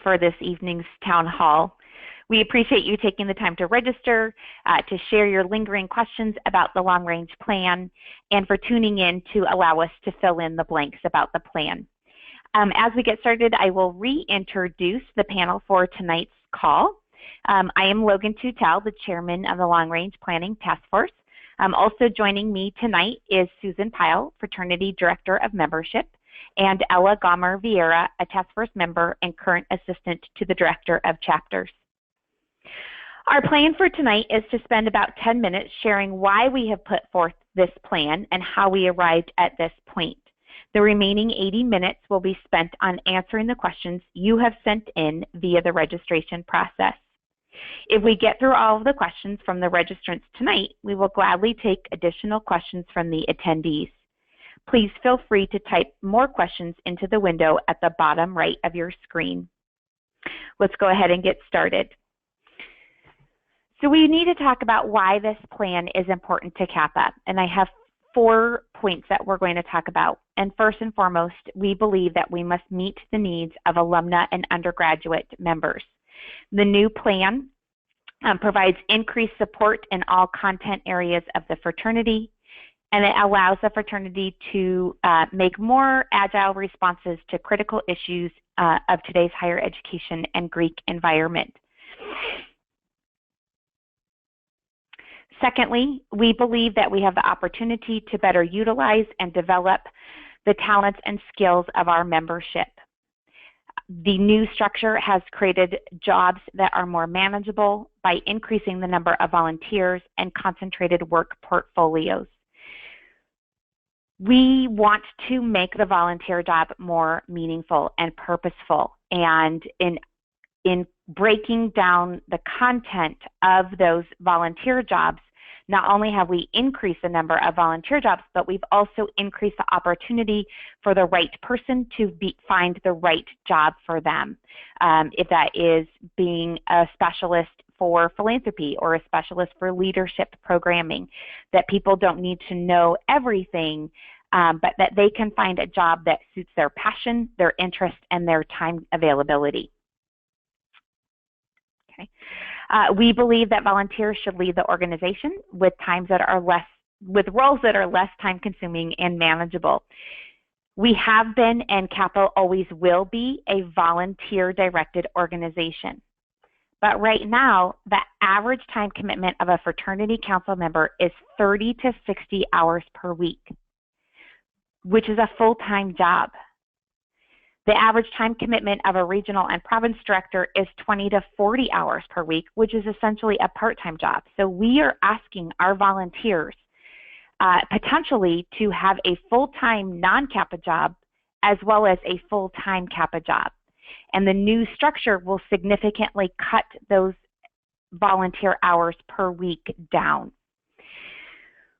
for this evening's town hall. We appreciate you taking the time to register, to share your lingering questions about the long-range plan, and for tuning in to allow us to fill in the blanks about the plan. As we get started, I will reintroduce the panel for tonight's call. I am Logan Tutel, the chairman of the Long Range Planning Task Force. Also joining me tonight is Susan Pyle, Fraternity Director of Membership, and Ella Gomer Vieira, a task force member and current assistant to the Director of Chapters. Our plan for tonight is to spend about 10 minutes sharing why we have put forth this plan and how we arrived at this point. The remaining 80 minutes will be spent on answering the questions you have sent in via the registration process. If we get through all of the questions from the registrants tonight, we will gladly take additional questions from the attendees. Please feel free to type more questions into the window at the bottom right of your screen. Let's go ahead and get started. So we need to talk about why this plan is important to Kappa, and I have 4 points that we're going to talk about. And first and foremost, we believe that we must meet the needs of alumna and undergraduate members. The new plan provides increased support in all content areas of the fraternity, and it allows the fraternity to make more agile responses to critical issues of today's higher education and Greek environment. Secondly, we believe that we have the opportunity to better utilize and develop the talents and skills of our membership. The new structure has created jobs that are more manageable by increasing the number of volunteers and concentrated work portfolios. We want to make the volunteer job more meaningful and purposeful, and in breaking down the content of those volunteer jobs, not only have we increased the number of volunteer jobs, but we've also increased the opportunity for the right person to find the right job for them. If that is being a specialist for philanthropy or a specialist for leadership programming, that people don't need to know everything, but that they can find a job that suits their passion, their interest, and their time availability. Okay. We believe that volunteers should lead the organization with roles that are less time-consuming and manageable. We have been, and Kappa always will be, a volunteer-directed organization. But right now, the average time commitment of a fraternity council member is 30 to 60 hours per week, which is a full-time job. The average time commitment of a regional and province director is 20 to 40 hours per week, which is essentially a part-time job. So we are asking our volunteers potentially to have a full-time non-Kappa job as well as a full-time Kappa job. And the new structure will significantly cut those volunteer hours per week down.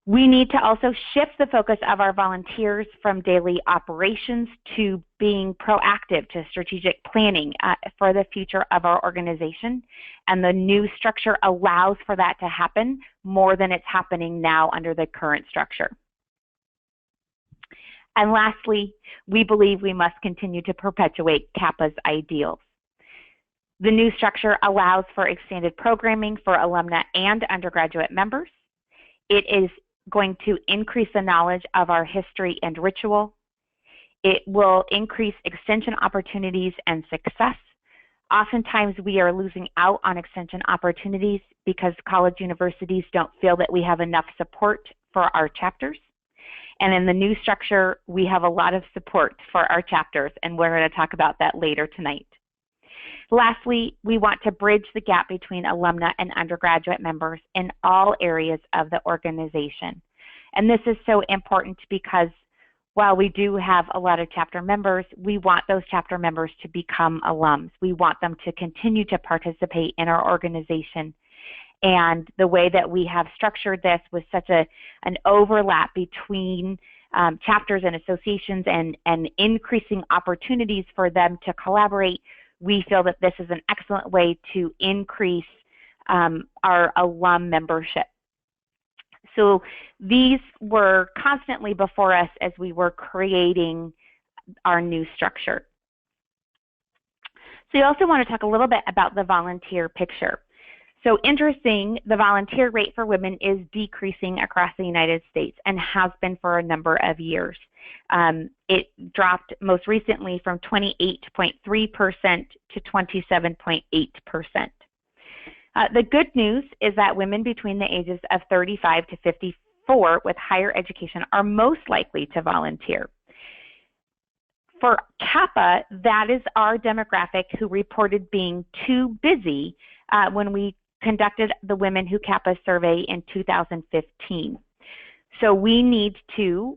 We need to also shift the focus of our volunteers from daily operations to being proactive, to strategic planning for the future of our organization. And the new structure allows for that to happen more than it's happening now under the current structure. And lastly, we believe we must continue to perpetuate Kappa's ideals. The new structure allows for extended programming for alumna and undergraduate members. It is going to increase the knowledge of our history and ritual. It will increase extension opportunities and success. Oftentimes we are losing out on extension opportunities because college universities don't feel that we have enough support for our chapters. And in the new structure, we have a lot of support for our chapters, and we're going to talk about that later tonight. Lastly, we want to bridge the gap between alumna and undergraduate members in all areas of the organization. And this is so important because while we do have a lot of chapter members, we want those chapter members to become alums. We want them to continue to participate in our organization. And the way that we have structured this with such an overlap between chapters and associations and increasing opportunities for them to collaborate, we feel that this is an excellent way to increase our alum membership. So these were constantly before us as we were creating our new structure. So I also want to talk a little bit about the volunteer picture. So interesting, the volunteer rate for women is decreasing across the United States and has been for a number of years. It dropped most recently from 28.3% to 27.8%. The good news is that women between the ages of 35 to 54 with higher education are most likely to volunteer. For Kappa, that is our demographic who reported being too busy when we conducted the Women Who Kappa survey in 2015. So we need to,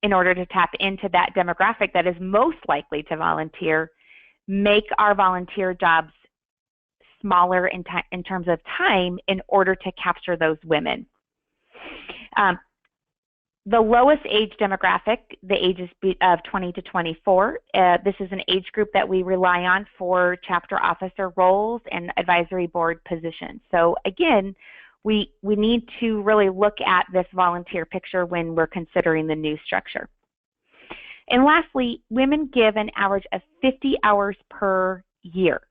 in order to tap into that demographic that is most likely to volunteer, make our volunteer jobs smaller in terms of time in order to capture those women. The lowest age demographic, the ages of 20 to 24, this is an age group that we rely on for chapter officer roles and advisory board positions. So again, we need to really look at this volunteer picture when we're considering the new structure. And lastly, women give an average of 50 hours per year.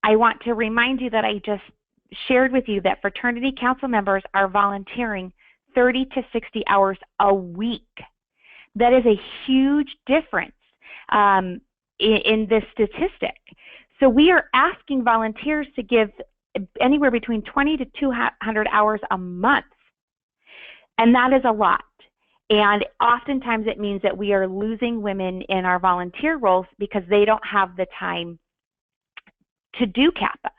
I want to remind you that I just shared with you that fraternity council members are volunteering 30 to 60 hours a week. That is a huge difference in this statistic. So we are asking volunteers to give anywhere between 20 to 200 hours a month, and that is a lot. And oftentimes it means that we are losing women in our volunteer roles because they don't have the time to do Kappa.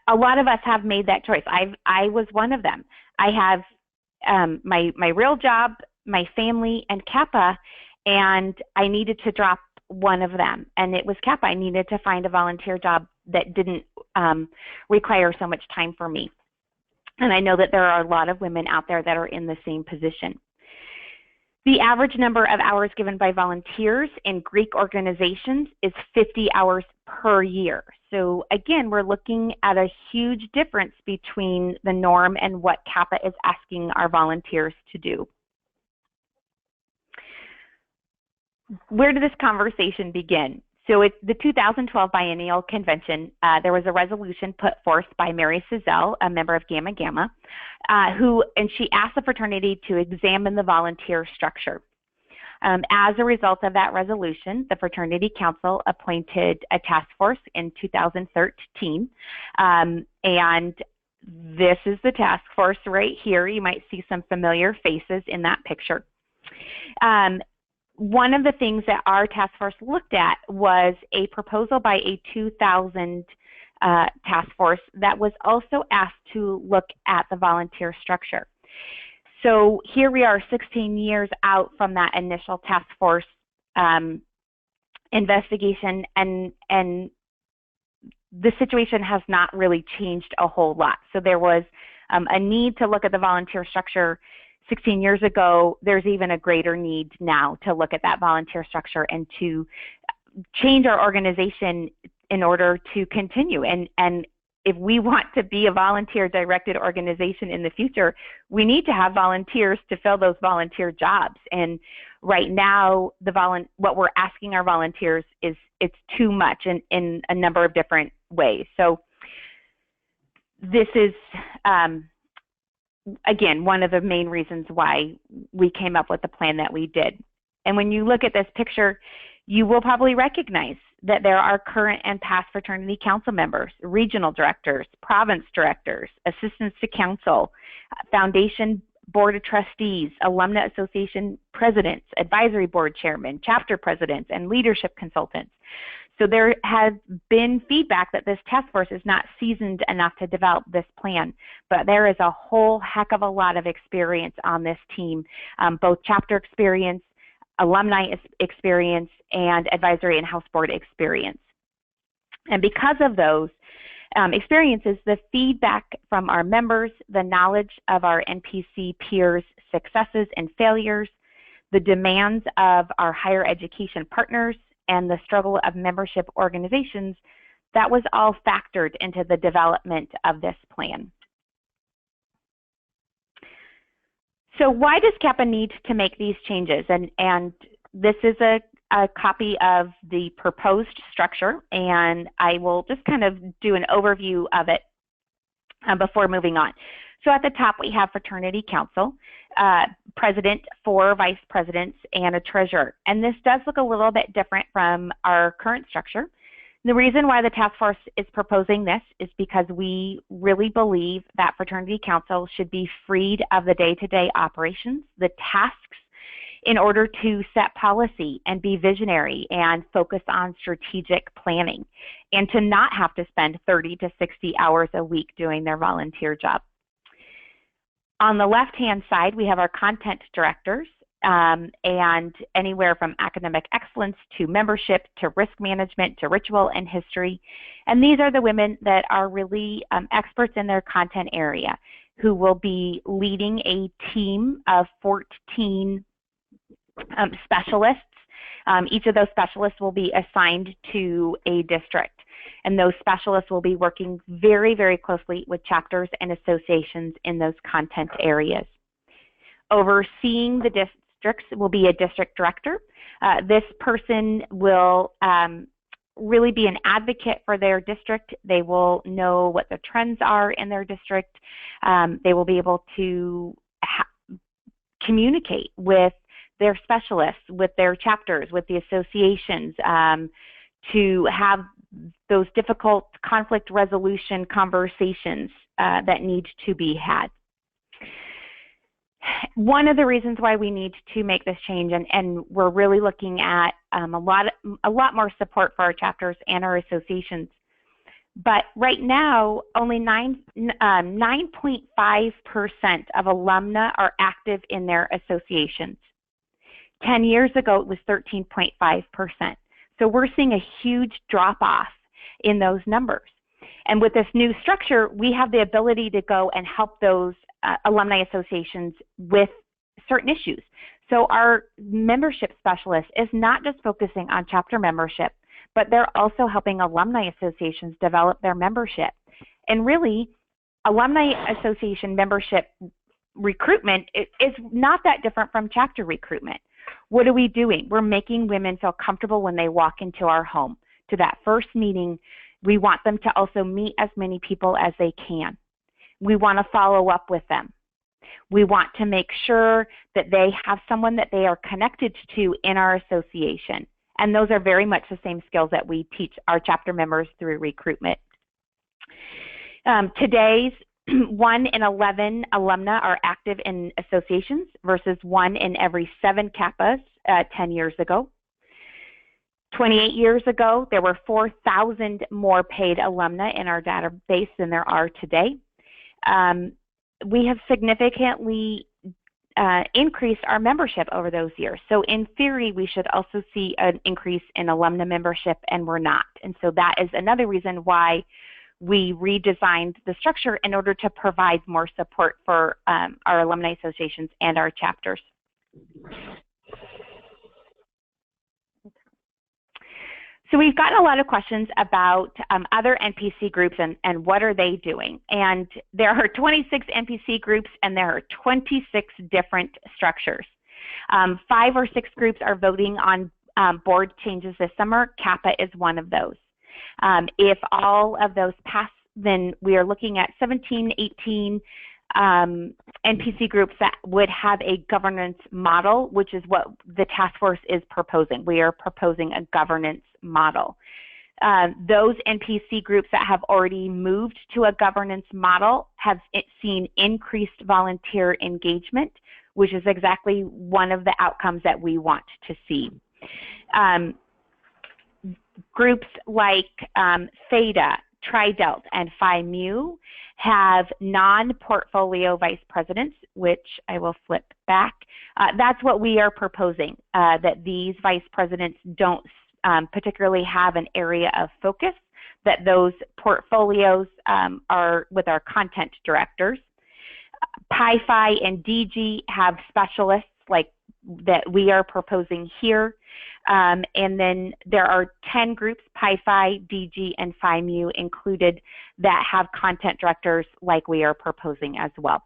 A lot of us have made that choice. I was one of them. I have my real job, my family, and Kappa, and I needed to drop one of them, and it was Kappa. I needed to find a volunteer job that didn't require so much time for me. And I know that there are a lot of women out there that are in the same position. The average number of hours given by volunteers in Greek organizations is 50 hours per year. So again, we're looking at a huge difference between the norm and what Kappa is asking our volunteers to do. Where did this conversation begin? So it's the 2012 Biennial Convention. There was a resolution put forth by Mary Sizell, a member of Gamma Gamma, and she asked the fraternity to examine the volunteer structure. As a result of that resolution, the Fraternity Council appointed a task force in 2013, and this is the task force right here. You might see some familiar faces in that picture. One of the things that our task force looked at was a proposal by a 2000 task force that was also asked to look at the volunteer structure. So here we are 16 years out from that initial task force investigation, and the situation has not really changed a whole lot. So there was a need to look at the volunteer structure 16 years ago. There's even a greater need now to look at that volunteer structure and to change our organization in order to continue. And if we want to be a volunteer-directed organization in the future, we need to have volunteers to fill those volunteer jobs. And right now, what we're asking our volunteers is it's too much in a number of different ways. So this is, again, one of the main reasons why we came up with the plan that we did. And when you look at this picture, you will probably recognize that there are current and past fraternity council members, regional directors, province directors, assistants to council, foundation board of trustees, alumni association presidents, advisory board chairmen, chapter presidents, and leadership consultants. So there has been feedback that this task force is not seasoned enough to develop this plan, but there is a whole heck of a lot of experience on this team, both chapter experience, alumni experience, and advisory and house board experience. And because of those experiences, the feedback from our members, the knowledge of our NPC peers' successes and failures, the demands of our higher education partners, and the struggle of membership organizations, that was all factored into the development of this plan. So why does Kappa need to make these changes? And this is a a copy of the proposed structure, and I will just kind of do an overview of it before moving on. So at the top, we have Fraternity Council, president, 4 vice presidents, and a treasurer. And this does look a little bit different from our current structure. The reason why the task force is proposing this is because we really believe that Fraternity Council should be freed of the day-to-day operations, the tasks, in order to set policy and be visionary and focus on strategic planning, and to not have to spend 30 to 60 hours a week doing their volunteer job. On the left-hand side, we have our content directors, and anywhere from academic excellence to membership to risk management to ritual and history. And these are the women that are really experts in their content area, who will be leading a team of 14 specialists. Each of those specialists will be assigned to a district, and those specialists will be working very, very closely with chapters and associations in those content areas. Overseeing the districts will be a district director. This person will really be an advocate for their district. They will know what the trends are in their district. They will be able to communicate with their specialists, with their chapters, with the associations, to have those difficult conflict resolution conversations that need to be had. One of the reasons why we need to make this change, and we're really looking at a lot more support for our chapters and our associations, but right now only 9.5% of alumna are active in their associations. 10 years ago, it was 13.5%. So we're seeing a huge drop-off in those numbers. And with this new structure, we have the ability to go and help those alumni associations with certain issues. So our membership specialist is not just focusing on chapter membership, but they're also helping alumni associations develop their membership. And really, alumni association membership recruitment is not that different from chapter recruitment. What are we doing? We're making women feel comfortable when they walk into our home. To that first meeting, we want them to also meet as many people as they can. We want to follow up with them. We want to make sure that they have someone that they are connected to in our association. And those are very much the same skills that we teach our chapter members through recruitment. Today's 1 in 11 alumna are active in associations versus 1 in every 7 Kappas 10 years ago. 28 years ago, there were 4,000 more paid alumna in our database than there are today. We have significantly increased our membership over those years. So in theory, we should also see an increase in alumna membership, and we're not. And so that is another reason why we redesigned the structure in order to provide more support for our alumni associations and our chapters. So we've gotten a lot of questions about other NPC groups and what are they doing. And there are 26 NPC groups and there are 26 different structures. 5 or 6 groups are voting on board changes this summer. Kappa is one of those. If all of those pass, then we are looking at 17, 18 NPC groups that would have a governance model, which is what the task force is proposing. We are proposing a governance model. Those NPC groups that have already moved to a governance model have seen increased volunteer engagement, which is exactly one of the outcomes that we want to see. Groups like Theta, Tri-Delt, and Phi Mu have non-portfolio vice presidents, which I will flip back. That's what we are proposing, that these vice presidents don't particularly have an area of focus, that those portfolios are with our content directors. Pi Phi and DG have specialists like that we are proposing here. And then there are 10 groups, Pi Phi, DG, and Phi Mu included, that have content directors like we are proposing as well.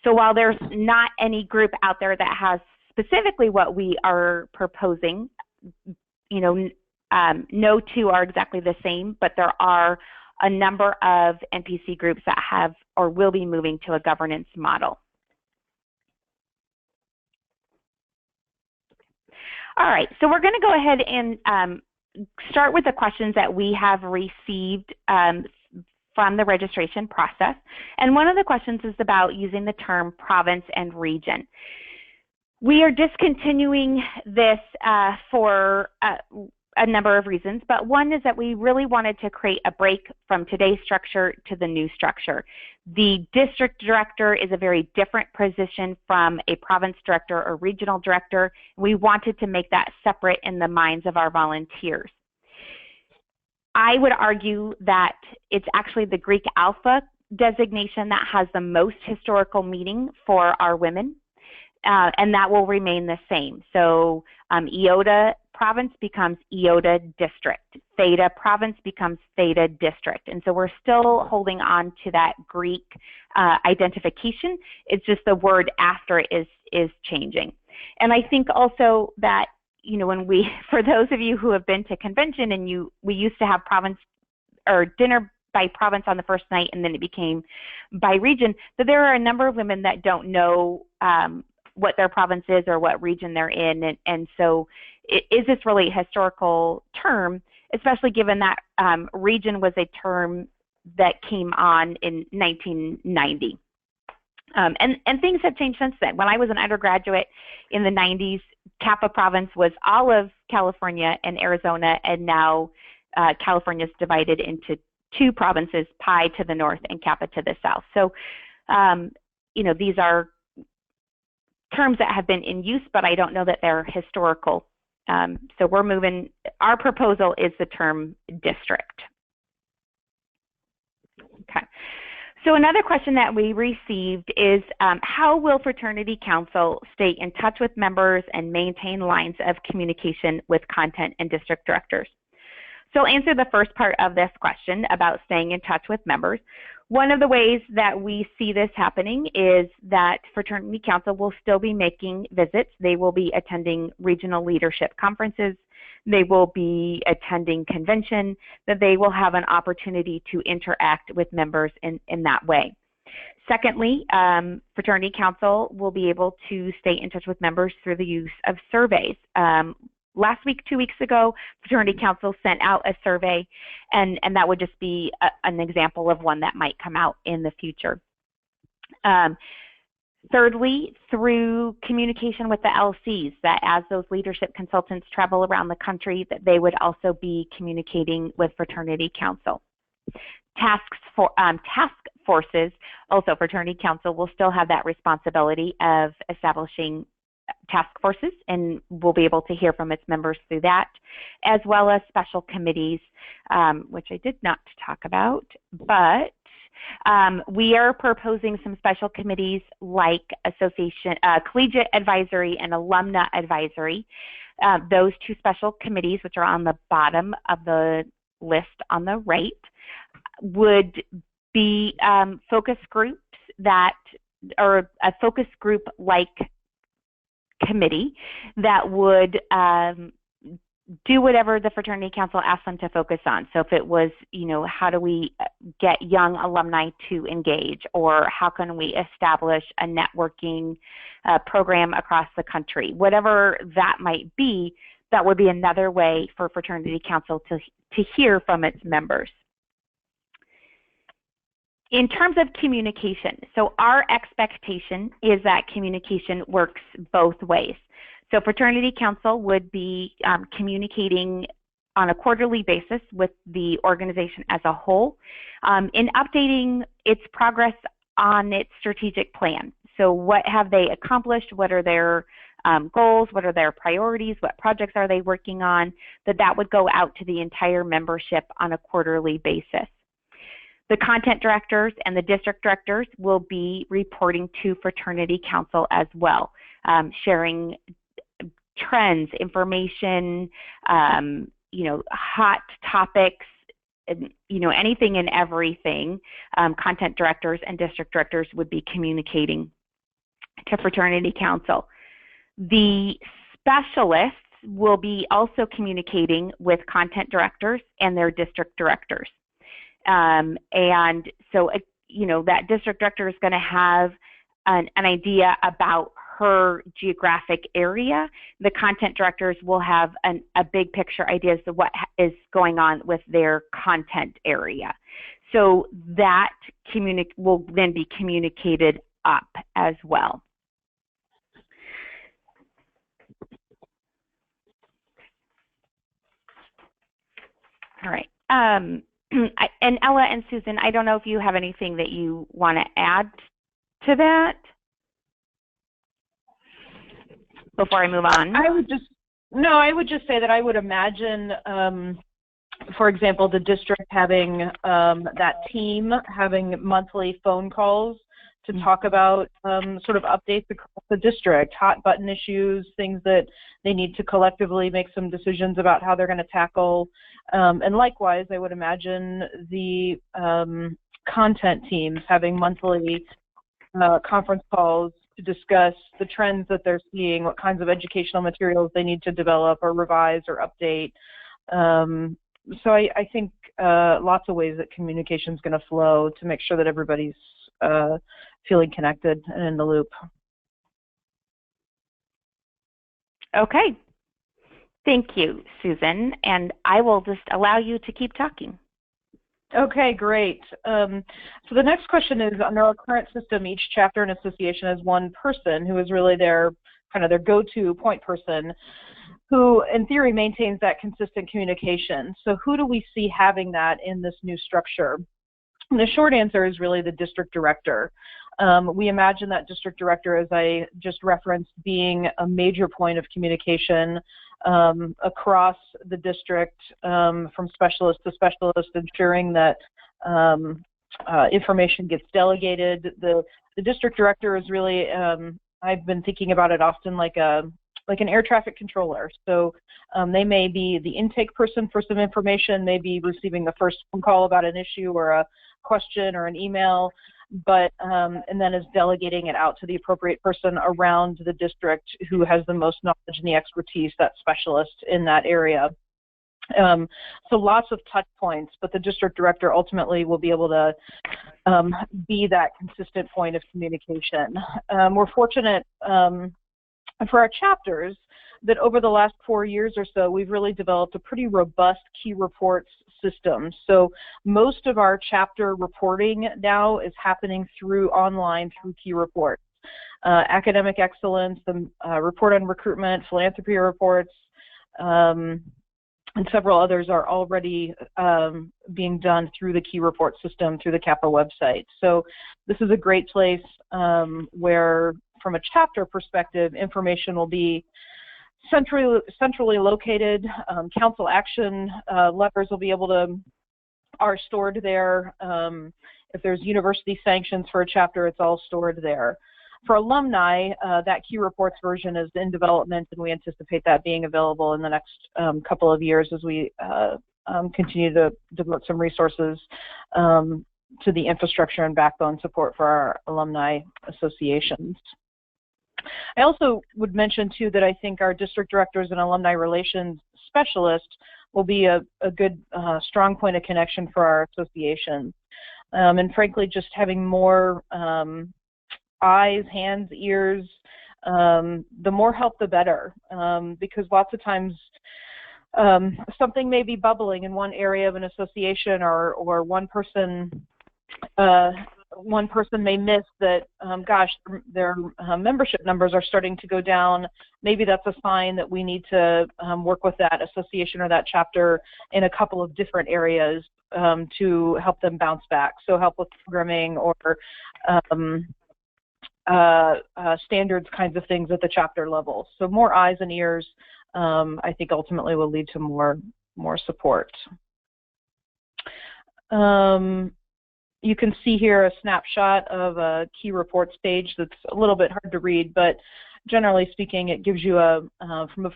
So while there's not any group out there that has specifically what we are proposing, no two are exactly the same, but there are a number of NPC groups that have or will be moving to a governance model. All right, so we're going to go ahead and start with the questions that we have received from the registration process. And one of the questions is about using the term province and region. We are discontinuing this for a number of reasons, but one is that we really wanted to create a break from today's structure to the new structure. The district director is a very different position from a province director or regional director. We wanted to make that separate in the minds of our volunteers. I would argue that it's actually the Greek alpha designation that has the most historical meaning for our women, and that will remain the same. So Iota province becomes Iota district. Theta province becomes Theta district. And so we're still holding on to that Greek identification. It's just the word after it is changing. And I think also that, when for those of you who have been to convention and we used to have province or dinner by province on the first night and then it became by region, that there are a number of women that don't know what their province is or what region they're in. And so is this really a historical term, especially given that region was a term that came on in 1990. And things have changed since then. When I was an undergraduate in the 90s, Kappa province was all of California and Arizona, and now California is divided into two provinces, Pi to the north and Kappa to the south. So, these are terms that have been in use, but I don't know that they're historical. So we're moving, our proposal is the term district. Okay. So another question that we received is, how will Fraternity Council stay in touch with members and maintain lines of communication with content and district directors? So I'll answer the first part of this question about staying in touch with members. One of the ways that we see this happening is that Fraternity Council will still be making visits. They will be attending regional leadership conferences. They will be attending convention, that they will have an opportunity to interact with members in that way. Secondly, Fraternity Council will be able to stay in touch with members through the use of surveys. Last week, 2 weeks ago, Fraternity Council sent out a survey, and that would just be an example of one that might come out in the future. Thirdly, through communication with the LCs, that as those leadership consultants travel around the country, that they would also be communicating with Fraternity Council. Task forces, also Fraternity Council will still have that responsibility of establishing task forces, and we'll be able to hear from its members through that, as well as special committees, which I did not talk about, but we are proposing some special committees like association, collegiate advisory and alumna advisory. Those two special committees, which are on the bottom of the list on the right, would be focus groups that, or a focus group like committee that would do whatever the Fraternity Council asked them to focus on. So if it was, how do we get young alumni to engage, or how can we establish a networking program across the country, whatever that might be, that would be another way for Fraternity Council to hear from its members. In terms of communication, so our expectation is that communication works both ways. So Fraternity Council would be communicating on a quarterly basis with the organization as a whole in updating its progress on its strategic plan. So what have they accomplished? What are their goals? What are their priorities? What projects are they working on? That would go out to the entire membership on a quarterly basis. The content directors and the district directors will be reporting to Fraternity Council as well, sharing trends, information, hot topics, anything and everything. Content directors and district directors would be communicating to Fraternity Council. The specialists will be also communicating with content directors and their district directors. And so, you know, that district director is going to have an idea about her geographic area. The content directors will have a big picture ideas of what is going on with their content area. So that will then be communicated up as well. All right. And Ella and Susan, I don't know if you have anything that you want to add to that before I move on. I would just say that I would imagine, for example, the district having that team having monthly phone calls to talk about sort of updates across the district, hot button issues, things that they need to collectively make some decisions about how they're going to tackle. And likewise, I would imagine the content teams having monthly conference calls to discuss the trends that they're seeing, what kinds of educational materials they need to develop or revise or update. So I think lots of ways that communication is going to flow to make sure that everybody's feeling connected and in the loop. Okay. Thank you, Susan. And I will just allow you to keep talking. Okay, great. So the next question is, under our current system, each chapter and association has one person who is really their go-to point person, who in theory maintains that consistent communication. So who do we see having that in this new structure? And the short answer is really the district director. We imagine that district director, as I just referenced, being a major point of communication across the district, from specialist to specialist, ensuring that information gets delegated. The district director is really, I've been thinking about it often like an air traffic controller. So they may be the intake person for some information, may be receiving the first phone call about an issue or a question or an email, but and then is delegating it out to the appropriate person around the district who has the most knowledge and the expertise, that specialist in that area. So lots of touch points, but the district director ultimately will be able to be that consistent point of communication. We're fortunate for our chapters that over the last 4 years or so, we've really developed a pretty robust key reports system. So most of our chapter reporting now is happening online through key reports. Academic excellence, the report on recruitment, philanthropy reports, and several others are already being done through the key report system, through the Kappa website. So this is a great place where, from a chapter perspective, information will be centrally located. Council action levers will be are stored there. If there's university sanctions for a chapter, it's all stored there. For alumni, that key reports version is in development, and we anticipate that being available in the next couple of years as we continue to devote some resources to the infrastructure and backbone support for our alumni associations. I also would mention, too, that I think our district directors and alumni relations specialists will be a good, strong point of connection for our association. And frankly, just having more eyes, hands, ears, the more help, the better, because lots of times something may be bubbling in one area of an association, or one person may miss that, gosh, their membership numbers are starting to go down. Maybe that's a sign that we need to work with that association or that chapter in a couple of different areas to help them bounce back. So help with programming or standards kinds of things at the chapter level. So more eyes and ears, I think, ultimately will lead to more support. You can see here a snapshot of a key reports page that's a little bit hard to read, but generally speaking, it gives you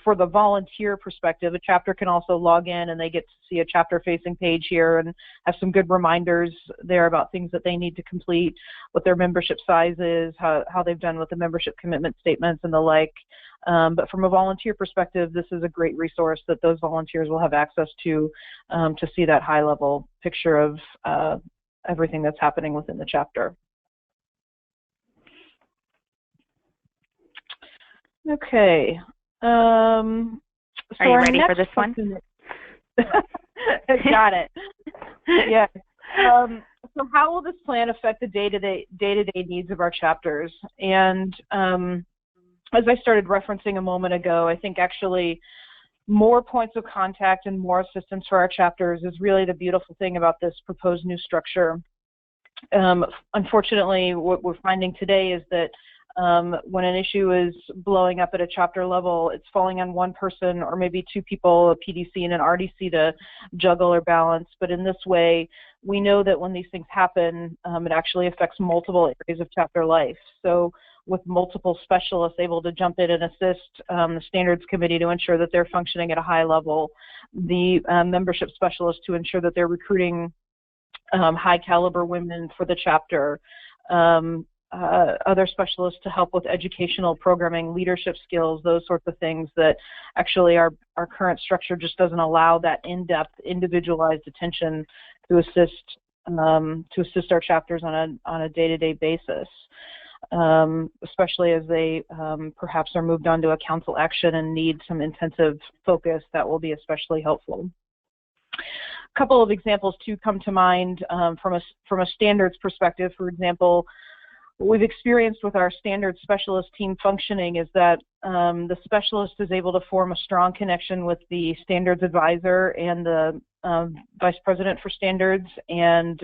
for the volunteer perspective, a chapter can also log in and they get to see a chapter-facing page here and have some good reminders there about things that they need to complete, what their membership size is, how they've done with the membership commitment statements and the like. But from a volunteer perspective, this is a great resource that those volunteers will have access to see that high-level picture of everything that's happening within the chapter. Okay. Are you ready for this one? Got it. Yeah. So how will this plan affect the day-to-day needs of our chapters? And as I started referencing a moment ago, I think actually more points of contact and more assistance for our chapters is really the beautiful thing about this proposed new structure. Unfortunately, what we're finding today is that when an issue is blowing up at a chapter level, it's falling on one person or maybe two people, a PDC and an RDC, to juggle or balance. But in this way, we know that when these things happen, it actually affects multiple areas of chapter life. So with multiple specialists able to jump in and assist the standards committee to ensure that they're functioning at a high level, the membership specialists to ensure that they're recruiting high caliber women for the chapter, other specialists to help with educational programming, leadership skills, those sorts of things that actually our current structure just doesn't allow that in-depth, individualized attention to assist our chapters on a day-to-day basis, especially as they perhaps are moved on to a council action and need some intensive focus. That will be especially helpful. A couple of examples too come to mind from a standards perspective. For example, what we've experienced with our standards specialist team functioning is that the specialist is able to form a strong connection with the standards advisor and the vice president for standards, and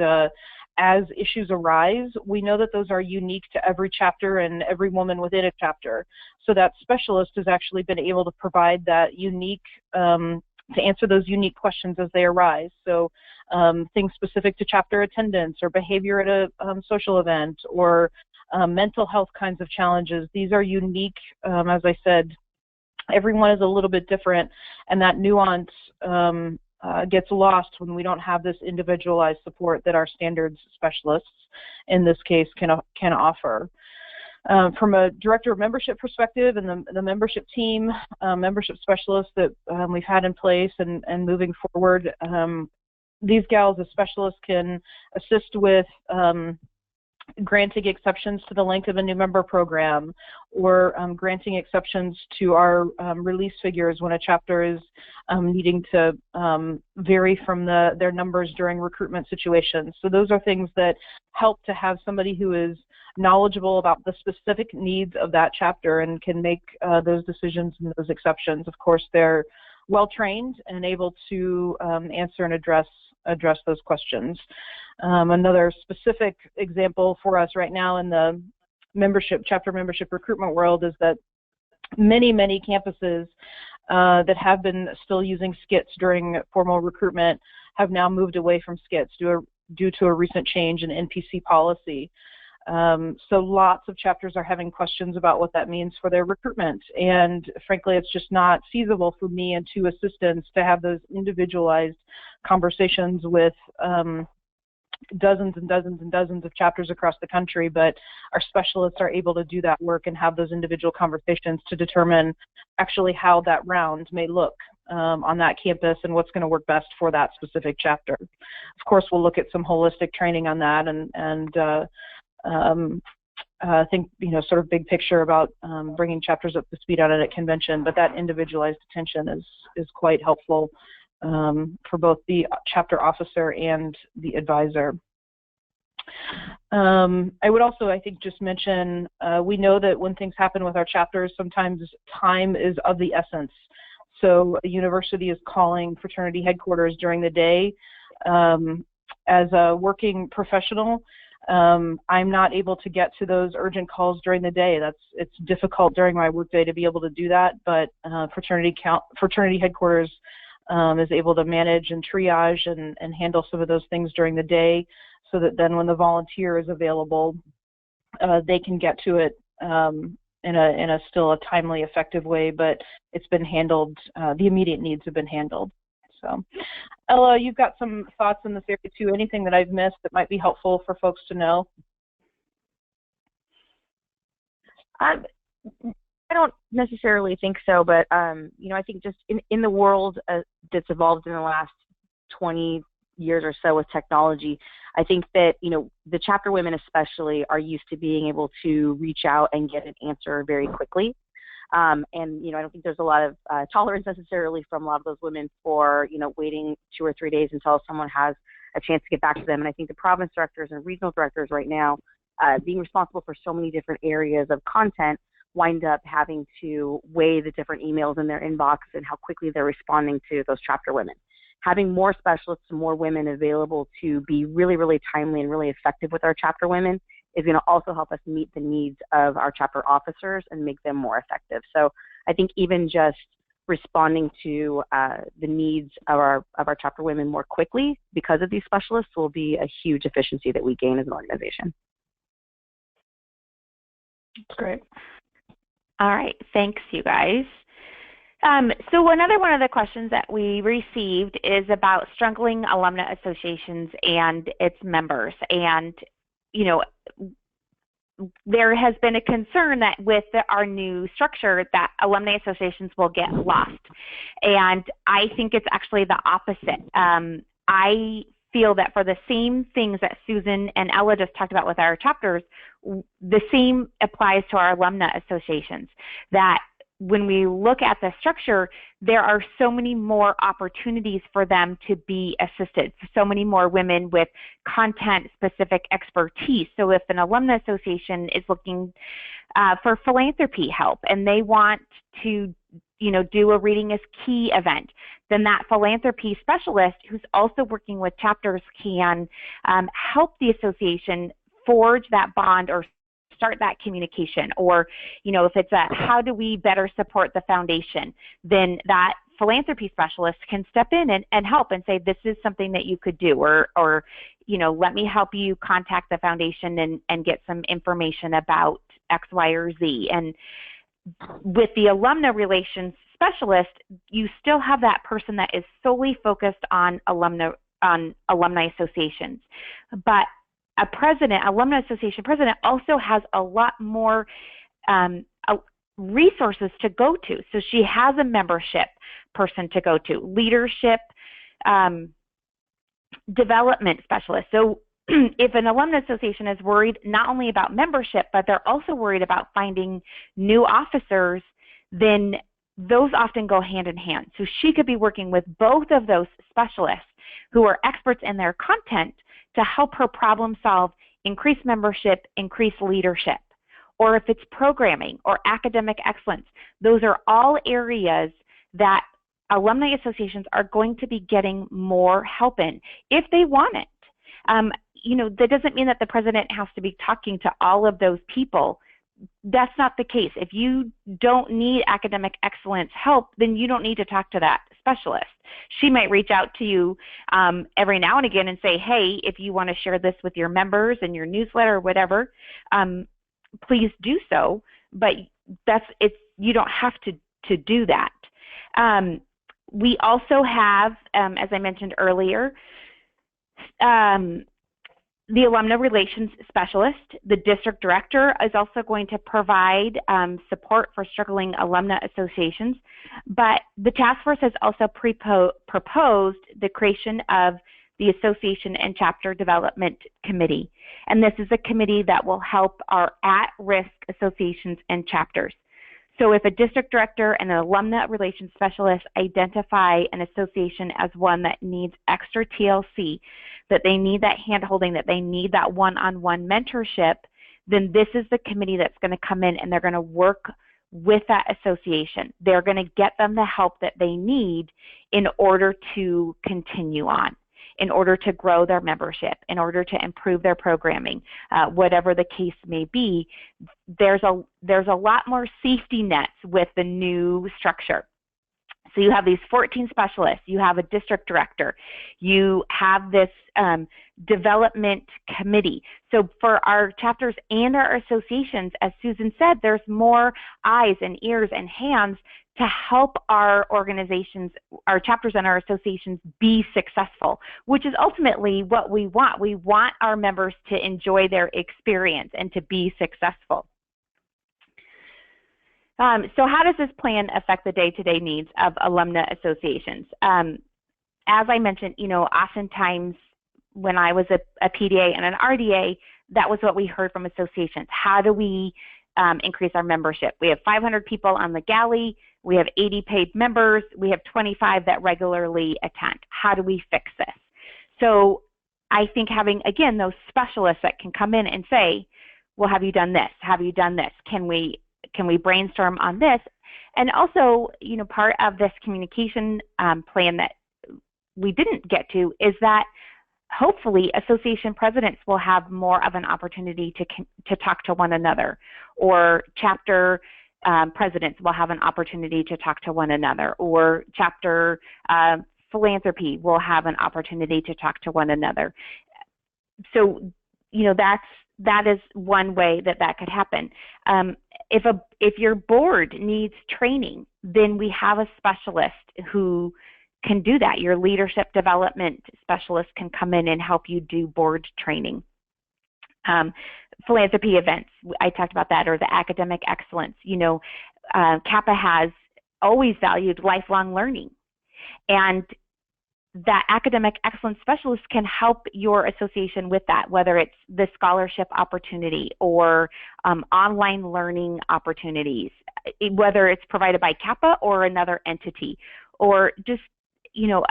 as issues arise, we know that those are unique to every chapter and every woman within a chapter. So that specialist has actually been able to provide that unique, to answer those unique questions as they arise. So things specific to chapter attendance or behavior at a social event or mental health kinds of challenges. These are unique, as I said, everyone is a little bit different, and that nuance gets lost when we don't have this individualized support that our standards specialists, in this case, can offer. From a director of membership perspective and the membership team, membership specialists that we've had in place and moving forward, these gals as specialists can assist with granting exceptions to the length of a new member program, or granting exceptions to our release figures when a chapter is needing to vary from their numbers during recruitment situations. So those are things that help to have somebody who is knowledgeable about the specific needs of that chapter and can make those decisions and those exceptions. Of course, they're well trained and able to answer and address those questions. Another specific example for us right now in the chapter membership recruitment world is that many campuses that have been still using skits during formal recruitment have now moved away from skits due to a recent change in NPC policy. So lots of chapters are having questions about what that means for their recruitment, and frankly it's just not feasible for me and two assistants to have those individualized conversations with dozens and dozens and dozens of chapters across the country, but our specialists are able to do that work and have those individual conversations to determine actually how that round may look on that campus and what's going to work best for that specific chapter. Of course, we'll look at some holistic training on that and I think, sort of big picture about bringing chapters up to speed on it at convention, but that individualized attention is quite helpful for both the chapter officer and the advisor. I would also, I think, just mention, we know that when things happen with our chapters, sometimes time is of the essence. So a university is calling fraternity headquarters during the day. As a working professional, I'm not able to get to those urgent calls during the day. It's difficult during my workday to be able to do that, but fraternity headquarters is able to manage and triage and handle some of those things during the day, so that then when the volunteer is available, they can get to it in a still a timely, effective way, but it's been handled. The immediate needs have been handled. So, Ella, you've got some thoughts in this area too. Anything that I've missed that might be helpful for folks to know? I don't necessarily think so, but you know, I think just in the world that's evolved in the last 20 years or so with technology, I think that, you know, the chapter women especially are used to being able to reach out and get an answer very quickly. And, you know, I don't think there's a lot of tolerance necessarily from a lot of those women for, you know, waiting 2 or 3 days until someone has a chance to get back to them. And I think the province directors and regional directors right now, being responsible for so many different areas of content, wind up having to weigh the different emails in their inbox and how quickly they're responding to those chapter women. Having more specialists and more women available to be really, really timely and really effective with our chapter women is going to also help us meet the needs of our chapter officers and make them more effective. So I think even just responding to the needs of our chapter women more quickly because of these specialists will be a huge efficiency that we gain as an organization. That's great. All right, thanks you guys. So another one of the questions that we received is about struggling alumni associations and its members. And, you know, there has been a concern that with our new structure that alumni associations will get lost. And I think it's actually the opposite. I feel that for the same things that Susan and Ella just talked about with our chapters, the same applies to our alumni associations, that when we look at the structure, there are so many more opportunities for them to be assisted, so many more women with content-specific expertise. So if an alumni association is looking for philanthropy help and they want to, you know, do a Reading is Key event, then that philanthropy specialist who's also working with chapters can help the association forge that bond or start that communication. Or, you know, if it's a how do we better support the foundation, then that philanthropy specialist can step in and help and say, this is something that you could do, or you know, let me help you contact the foundation and get some information about X, Y, or Z. And with the alumni relations specialist, you still have that person that is solely focused on alumni associations. But a president, alumni association president, also has a lot more resources to go to. So she has a membership person to go to, leadership development specialist. So if an alumni association is worried not only about membership, but they're also worried about finding new officers, then those often go hand in hand. So she could be working with both of those specialists who are experts in their content to help her problem solve, increase membership, increase leadership. Or if it's programming or academic excellence, those are all areas that alumni associations are going to be getting more help in if they want it. You know, that doesn't mean that the president has to be talking to all of those people. That's not the case. If you don't need academic excellence help, then you don't need to talk to that specialist. She might reach out to you every now and again and say, hey, if you want to share this with your members in your newsletter or whatever, please do so. But you don't have to do that. We also have, as I mentioned earlier, the alumni relations specialist. The district director is also going to provide support for struggling alumni associations, but the task force has also proposed the creation of the Association and Chapter Development Committee, and this is a committee that will help our at-risk associations and chapters. So if a district director and an alumni relations specialist identify an association as one that needs extra TLC, that they need that hand-holding, that they need that one-on-one mentorship, then this is the committee that's going to come in and they're going to work with that association. They're going to get them the help that they need in order to continue on, in order to grow their membership, in order to improve their programming, whatever the case may be. There's a lot more safety nets with the new structure. So you have these 14 specialists, you have a district director, you have this development committee. So for our chapters and our associations, as Susan said, there's more eyes and ears and hands to help our organizations, our chapters and our associations be successful, which is ultimately what we want. We want our members to enjoy their experience and to be successful. So how does this plan affect the day-to-day needs of alumna associations? As I mentioned, oftentimes when I was a PDA and an RDA, that was what we heard from associations. How do we increase our membership? We have 500 people on the galley, we have 80 paid members, we have 25 that regularly attend. How do we fix this? So I think having, again, those specialists that can come in and say, well, have you done this? Have you done this? Can we brainstorm on this? And also, part of this communication plan that we didn't get to is that hopefully association presidents will have more of an opportunity to talk to one another, or chapter presidents will have an opportunity to talk to one another, or chapter philanthropy will have an opportunity to talk to one another. So, that is one way that could happen. If your board needs training, then we have a specialist who can do that. Your leadership development specialist can come in and help you do board training. Philanthropy events, I talked about that, or the academic excellence. Kappa has always valued lifelong learning, and that academic excellence specialist can help your association with that, whether it's the scholarship opportunity or online learning opportunities, whether it's provided by Kappa or another entity, or just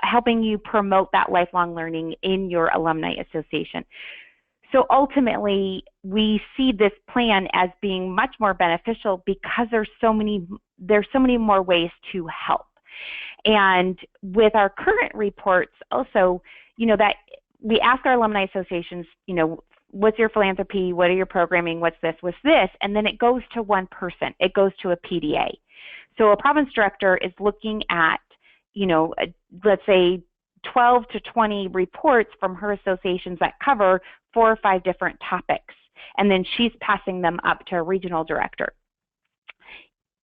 helping you promote that lifelong learning in your alumni association. So ultimately, we see this plan as being much more beneficial because there's so many more ways to help. And with our current reports also, that we ask our alumni associations, what's your philanthropy, what are your programming, what's this, and then it goes to one person, it goes to a PDA. So a province director is looking at, let's say 12 to 20 reports from her associations that cover 4 or 5 different topics, and then she's passing them up to a regional director.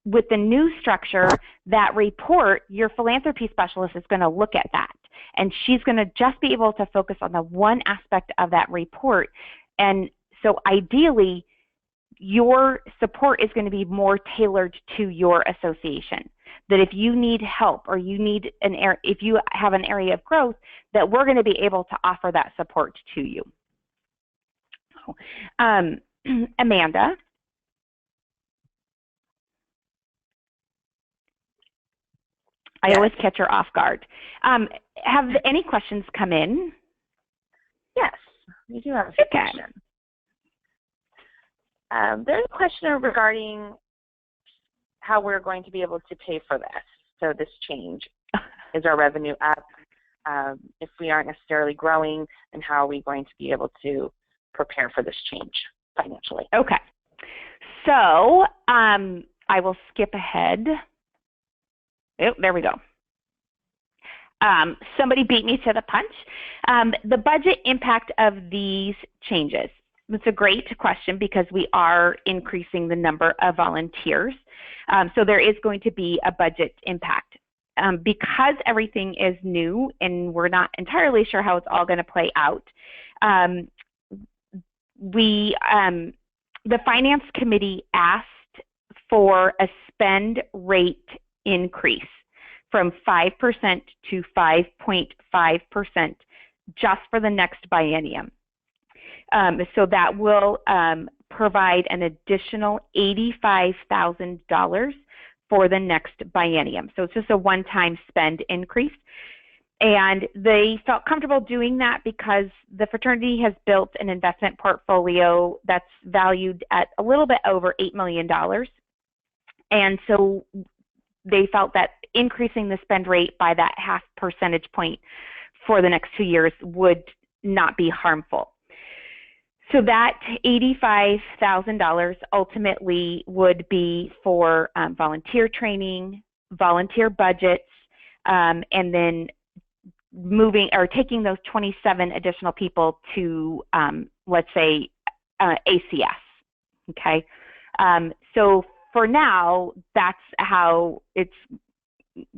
With the new structure, that report, your philanthropy specialist is going to look at that, and she's going to just be able to focus on the one aspect of that report. And so ideally, your support is going to be more tailored to your association. That if you need help, or you need if you have an area of growth, that we're going to be able to offer that support to you. Amanda. I always catch her off guard. Have any questions come in? Yes, we do have a few questions. There's a question regarding how we're going to be able to pay for this. So this change, is our revenue up? If we aren't necessarily growing, and how are we going to be able to prepare for this change financially? Okay. So I will skip ahead. Oh, there we go. Somebody beat me to the punch. The budget impact of these changes. It's a great question because we are increasing the number of volunteers. So there is going to be a budget impact. Because everything is new and we're not entirely sure how it's all going to play out, the Finance Committee asked for a spend rate increase from 5% to 5.5% just for the next biennium. So that will provide an additional $85,000 for the next biennium. So it's just a one-time spend increase. And they felt comfortable doing that because the fraternity has built an investment portfolio that's valued at a little bit over $8 million. And so they felt that increasing the spend rate by that 0.5 percentage point for the next 2 years would not be harmful. So that $85,000 ultimately would be for volunteer training, volunteer budgets, and then moving or taking those 27 additional people to, let's say, ACS. Okay, so for now, that's how it's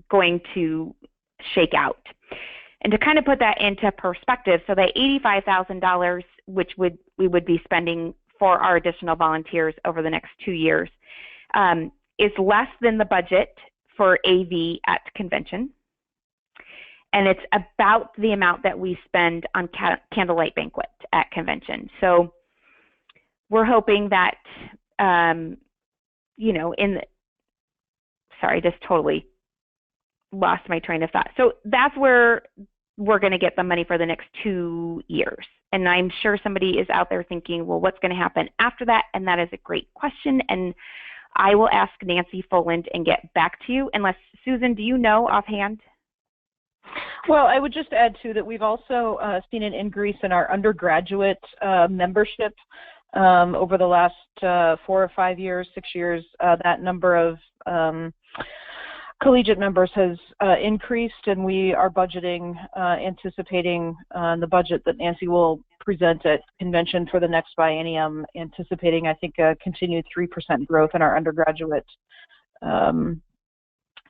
going to shake out. And to kind of put that into perspective, so that $85,000, which we would be spending for our additional volunteers over the next 2 years, is less than the budget for AV at convention. And it's about the amount that we spend on candlelight banquet at convention. So we're hoping that, you know, sorry, just totally lost my train of thought. So that's where we're going to get the money for the next 2 years. And I'm sure somebody is out there thinking, well, what's going to happen after that? And that is a great question. And I will ask Nancy Foland and get back to you. Unless, Susan, do you know offhand? Well, I would just add, too, that we've also seen an increase in our undergraduate membership over the last 4 or 5 years, 6 years. That number of collegiate members has increased, and we are budgeting, anticipating the budget that Nancy will present at convention for the next biennium, anticipating, I think, a continued 3% growth in our undergraduate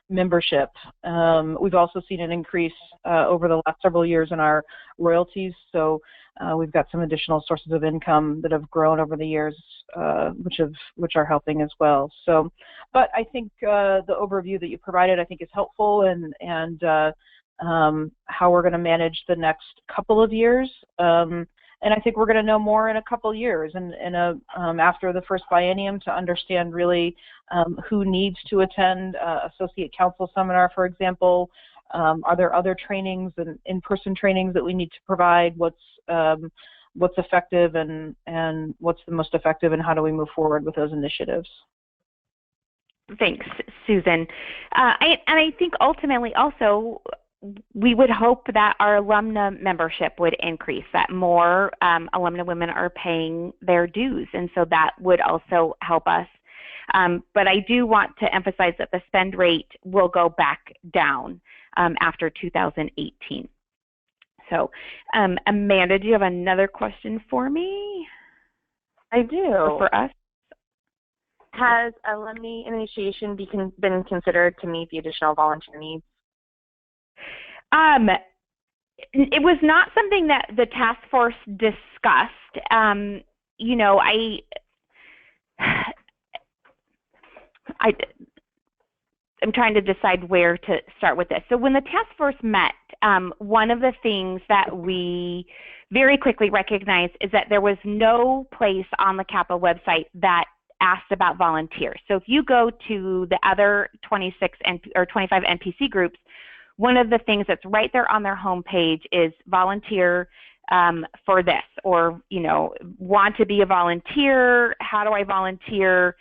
membership. We've also seen an increase over the last several years in our royalties, so we've got some additional sources of income that have grown over the years, which are helping as well. So, but I think the overview that you provided, I think, is helpful, and how we're going to manage the next couple of years. And I think we're going to know more in a couple of years, and after the first biennium, to understand really who needs to attend associate council seminar, for example. Are there other trainings and in-person trainings that we need to provide? What's effective and what's the most effective, and how do we move forward with those initiatives? Thanks, Susan. And I think ultimately also we would hope that our alumna membership would increase, that more alumna women are paying their dues, and so that would also help us. But I do want to emphasize that the spend rate will go back down after 2018. So, Amanda, do you have another question for me? I do. Or for us? Has alumni initiation been considered to meet the additional volunteer needs? It was not something that the task force discussed. You know, I'm trying to decide where to start with this. So when the task force met, one of the things that we very quickly recognized is that there was no place on the Kappa website that asked about volunteers. So if you go to the other 26 or 25 NPC groups, one of the things that's right there on their homepage is volunteer for this, or, you know, want to be a volunteer, how do I volunteer?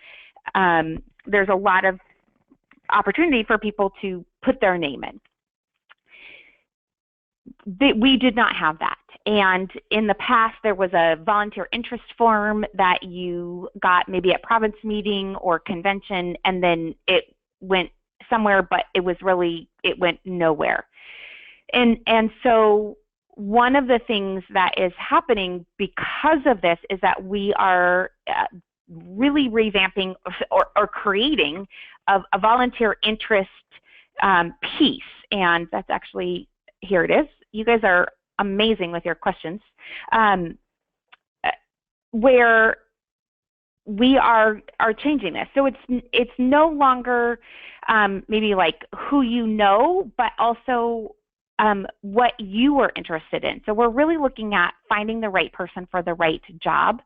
There's a lot of opportunity for people to put their name in. We did not have that. And in the past, there was a volunteer interest form that you got maybe at province meeting or convention, and then it went somewhere, but it went nowhere. And so one of the things that is happening because of this is that we are really revamping or creating a volunteer interest piece. And that's actually, here it is. You guys are amazing with your questions. Where we are changing this. So it's no longer maybe like who you know, but also what you are interested in. So we're really looking at finding the right person for the right job.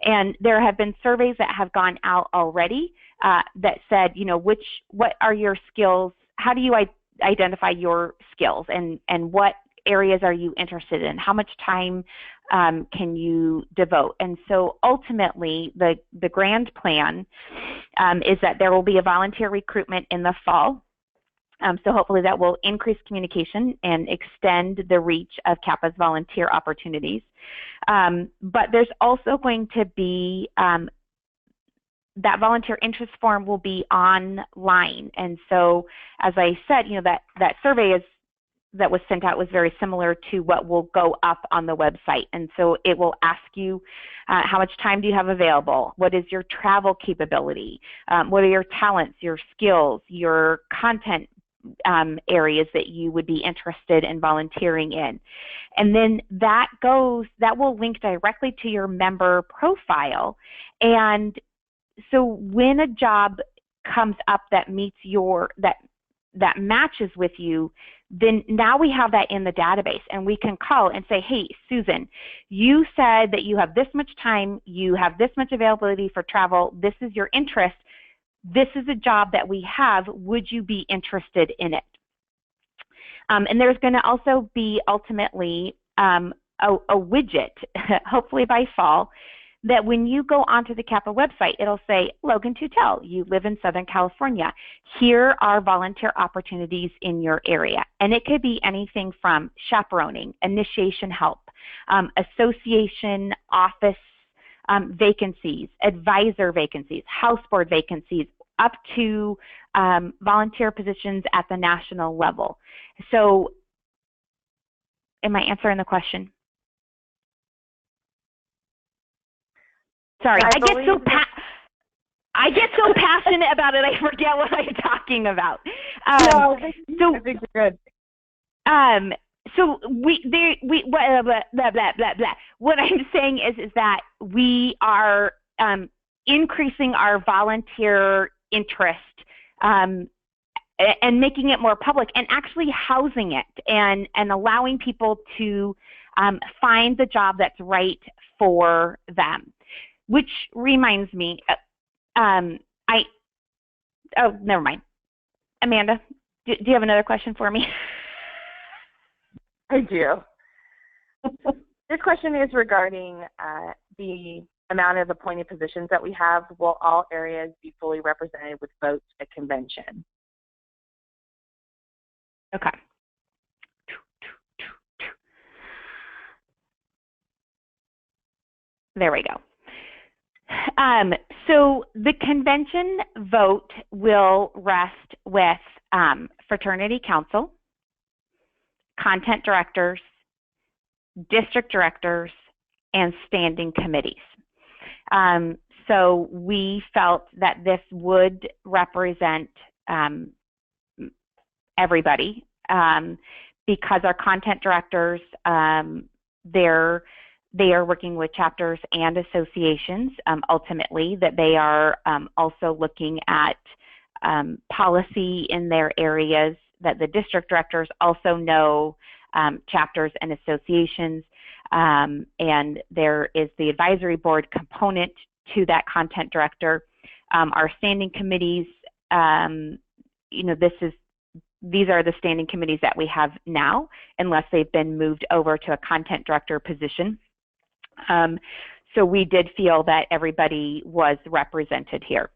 And there have been surveys that have gone out already that said, you know, what are your skills? How do you identify your skills, and what areas are you interested in? How much time can you devote? And so ultimately, the grand plan is that there will be a volunteer recruitment in the fall. So hopefully that will increase communication and extend the reach of Kappa's volunteer opportunities. But there's also going to be that volunteer interest form will be online. And so, as I said, that survey that was sent out was very similar to what will go up on the website. And so it will ask you how much time do you have available? What is your travel capability? What are your talents, your skills, your content areas that you would be interested in volunteering in? And then that will link directly to your member profile. And so when a job comes up that meets that matches with you, then now we have that in the database, and we can call and say, hey, Susan, you said that you have this much time, you have this much availability for travel, this is your interest, this is a job that we have, would you be interested in it? And there's going to also be ultimately a widget, hopefully by fall, that when you go onto the Kappa website, it'll say, Logan Tutel, you live in Southern California. Here are volunteer opportunities in your area. And it could be anything from chaperoning, initiation help, association office vacancies, advisor vacancies, house board vacancies, up to volunteer positions at the national level. So, am I answering the question? Sorry, I get so passionate about it, I forget what I'm talking about. No, I think you're good. So blah, blah, blah, blah, blah. What I'm saying is that we are increasing our volunteer interest and making it more public, and actually housing it and allowing people to find the job that's right for them. Which reminds me, oh, never mind. Amanda, do you have another question for me? I do. This question is regarding the amount of appointed positions that we have. Will all areas be fully represented with votes at convention? Okay. There we go. So the convention vote will rest with Fraternity Council, content directors, district directors, and standing committees. So we felt that this would represent everybody because our content directors, they are working with chapters and associations, ultimately, that they are also looking at policy in their areas, that the district directors also know chapters and associations, and there is the advisory board component to that content director. Our standing committees, these are the standing committees that we have now, unless they've been moved over to a content director position. So we did feel that everybody was represented here.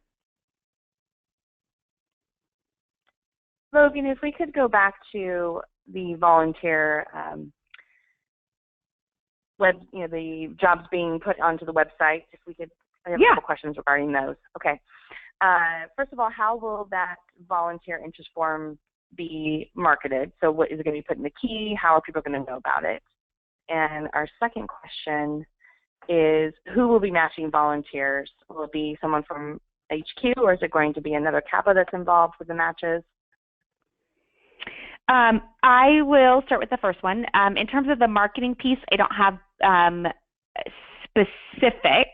Logan, if we could go back to the volunteer the jobs being put onto the website, if we could, I have a couple questions regarding those. Okay. First of all, how will that volunteer interest form be marketed? So what is it going to be put in the key? How are people going to know about it? And our second question is, who will be matching volunteers? Will it be someone from HQ, or is it going to be another Kappa that's involved with the matches? I will start with the first one. In terms of the marketing piece, I don't have specifics,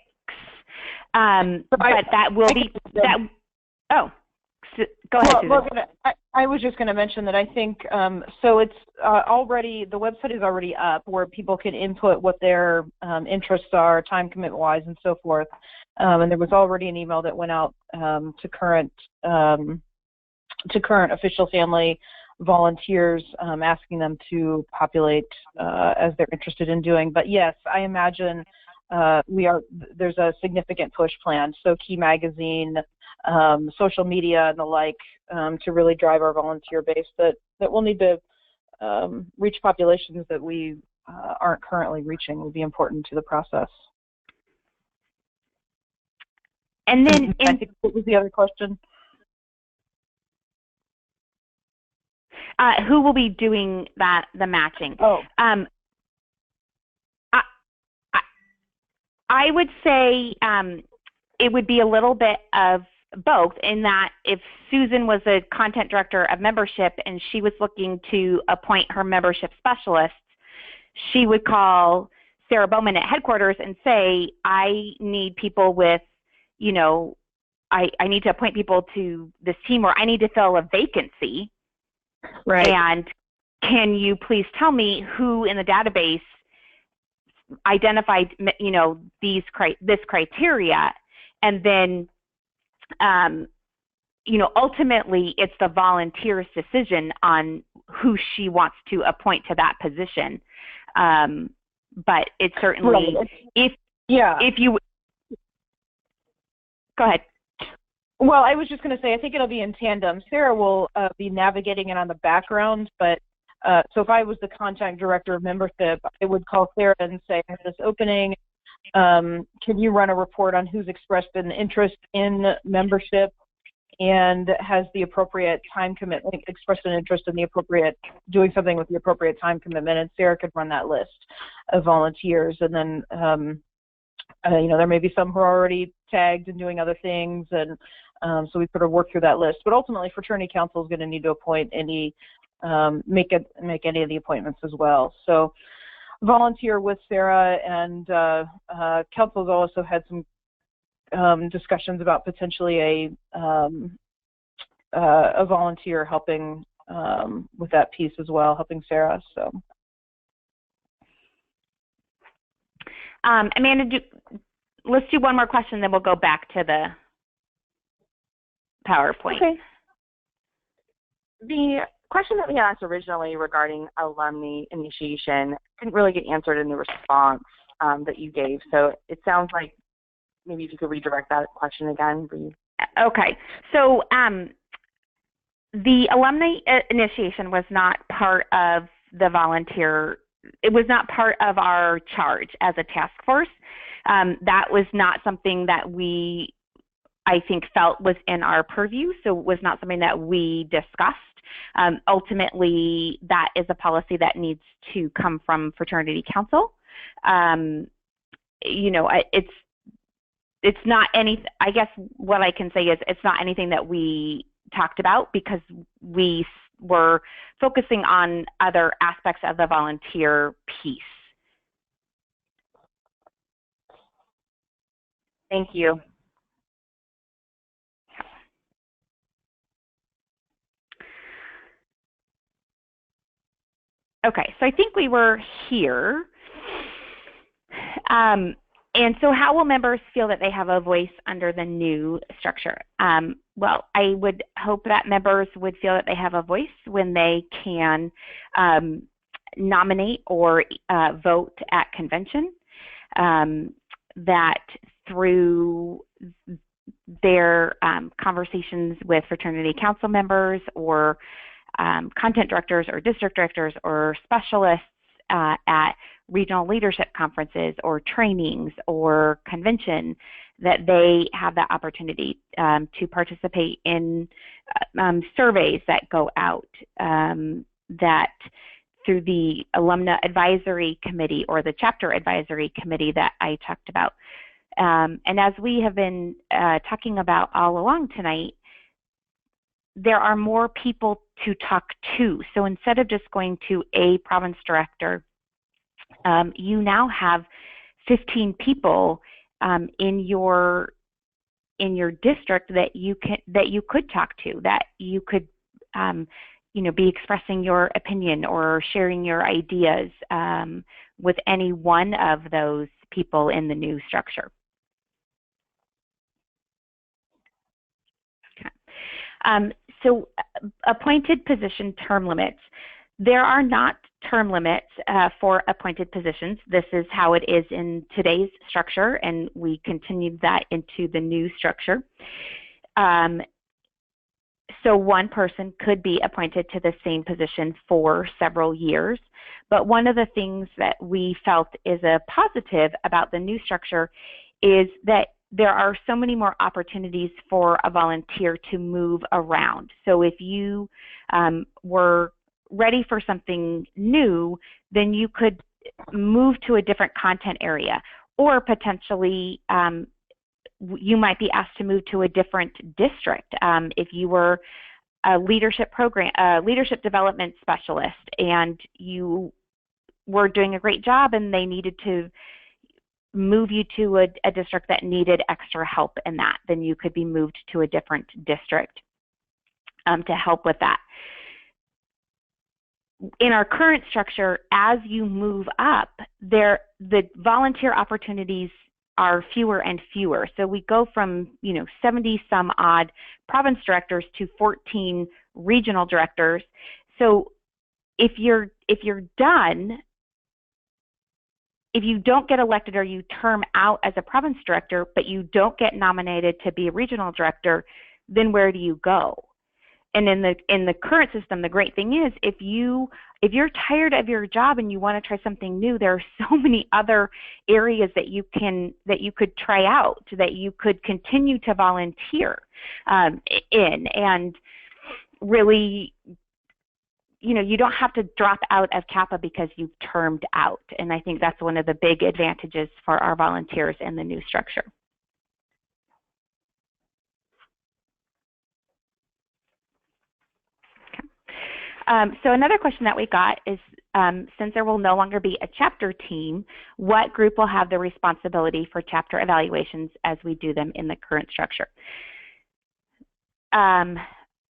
but that will be that. Oh, go ahead, Susan. Well, I was just going to mention that I think so. It's already, the website is already up where people can input what their interests are, time commitment wise, and so forth. And there was already an email that went out to current official family volunteers, asking them to populate as they're interested in doing. But yes, I imagine there's a significant push planned. So Key Magazine, social media, and the like, to really drive our volunteer base that we'll need to reach populations that we aren't currently reaching will be important to the process. And then, I think, what was the other question? Who will be doing the matching? Oh. I would say it would be a little bit of both, in that if Susan was a content director of membership and she was looking to appoint her membership specialists, she would call Sarah Bowman at headquarters and say, I need people with, you know, I need to appoint people to this team, or I need to fill a vacancy. Right. And can you please tell me who in the database identified, you know, this criteria? And then, you know, ultimately it's the volunteer's decision on who she wants to appoint to that position. But it's certainly, right. if you, go ahead. Well, I was just going to say, I think it'll be in tandem. Sarah will be navigating it on the background, but so if I was the contact director of membership, I would call Sarah and say, I have this opening. Can you run a report on who's expressed an interest in membership and has the appropriate time commitment, expressed an interest in the appropriate, doing something with the appropriate time commitment, and Sarah could run that list of volunteers. And then, you know, there may be some who are already tagged and doing other things, and so we sort of work through that list. But ultimately, Fraternity Council is going to need to appoint any, make any of the appointments as well. So volunteer with Sarah, and Council has also had some discussions about potentially a volunteer helping with that piece as well, helping Sarah. So, Amanda, let's do one more question, then we'll go back to the PowerPoint. Okay. The question that we asked originally regarding alumni initiation didn't really get answered in the response that you gave. So it sounds like maybe if you could redirect that question again, please. Okay. So the alumni initiation was not part of the volunteer. It was not part of our charge as a task force. That was not something that we, I think, felt was in our purview, so it was not something that we discussed. Ultimately, that is a policy that needs to come from Fraternity Council. You know, it's not any, I guess what I can say is it's not anything that we talked about because we were focusing on other aspects of the volunteer piece. Thank you. Okay, so I think we were here. And so how will members feel that they have a voice under the new structure? Well, I would hope that members would feel that they have a voice when they can nominate or vote at convention, that through their conversations with Fraternity Council members or content directors or district directors or specialists at regional leadership conferences or trainings or convention, that they have that opportunity to participate in surveys that go out, that through the Alumna Advisory Committee or the Chapter Advisory Committee that I talked about. And as we have been talking about all along tonight, there are more people to talk to. So instead of just going to a province director, you now have 15 people in your district that you could talk to, that you could you know, be expressing your opinion or sharing your ideas with any one of those people in the new structure. Okay. So appointed position term limits. There are not term limits for appointed positions. This is how it is in today's structure, and we continued that into the new structure. So one person could be appointed to the same position for several years, but one of the things that we felt is a positive about the new structure is that there are so many more opportunities for a volunteer to move around. So if you were ready for something new, then you could move to a different content area, or potentially you might be asked to move to a different district. If you were a leadership development specialist and you were doing a great job and they needed to move you to a district that needed extra help in that, then you could be moved to a different district to help with that. In our current structure, as you move up, the volunteer opportunities are fewer and fewer. So we go from 70 some odd province directors to 14 regional directors. So if you're done, if you don't get elected or you term out as a province director, but you don't get nominated to be a regional director, then where do you go? And in the current system, the great thing is if you're tired of your job and you want to try something new, there are so many other areas that you could try out, that you could continue to volunteer in, and really, you don't have to drop out of Kappa because you've termed out. And I think that's one of the big advantages for our volunteers in the new structure. So another question that we got is, since there will no longer be a chapter team, what group will have the responsibility for chapter evaluations as we do them in the current structure?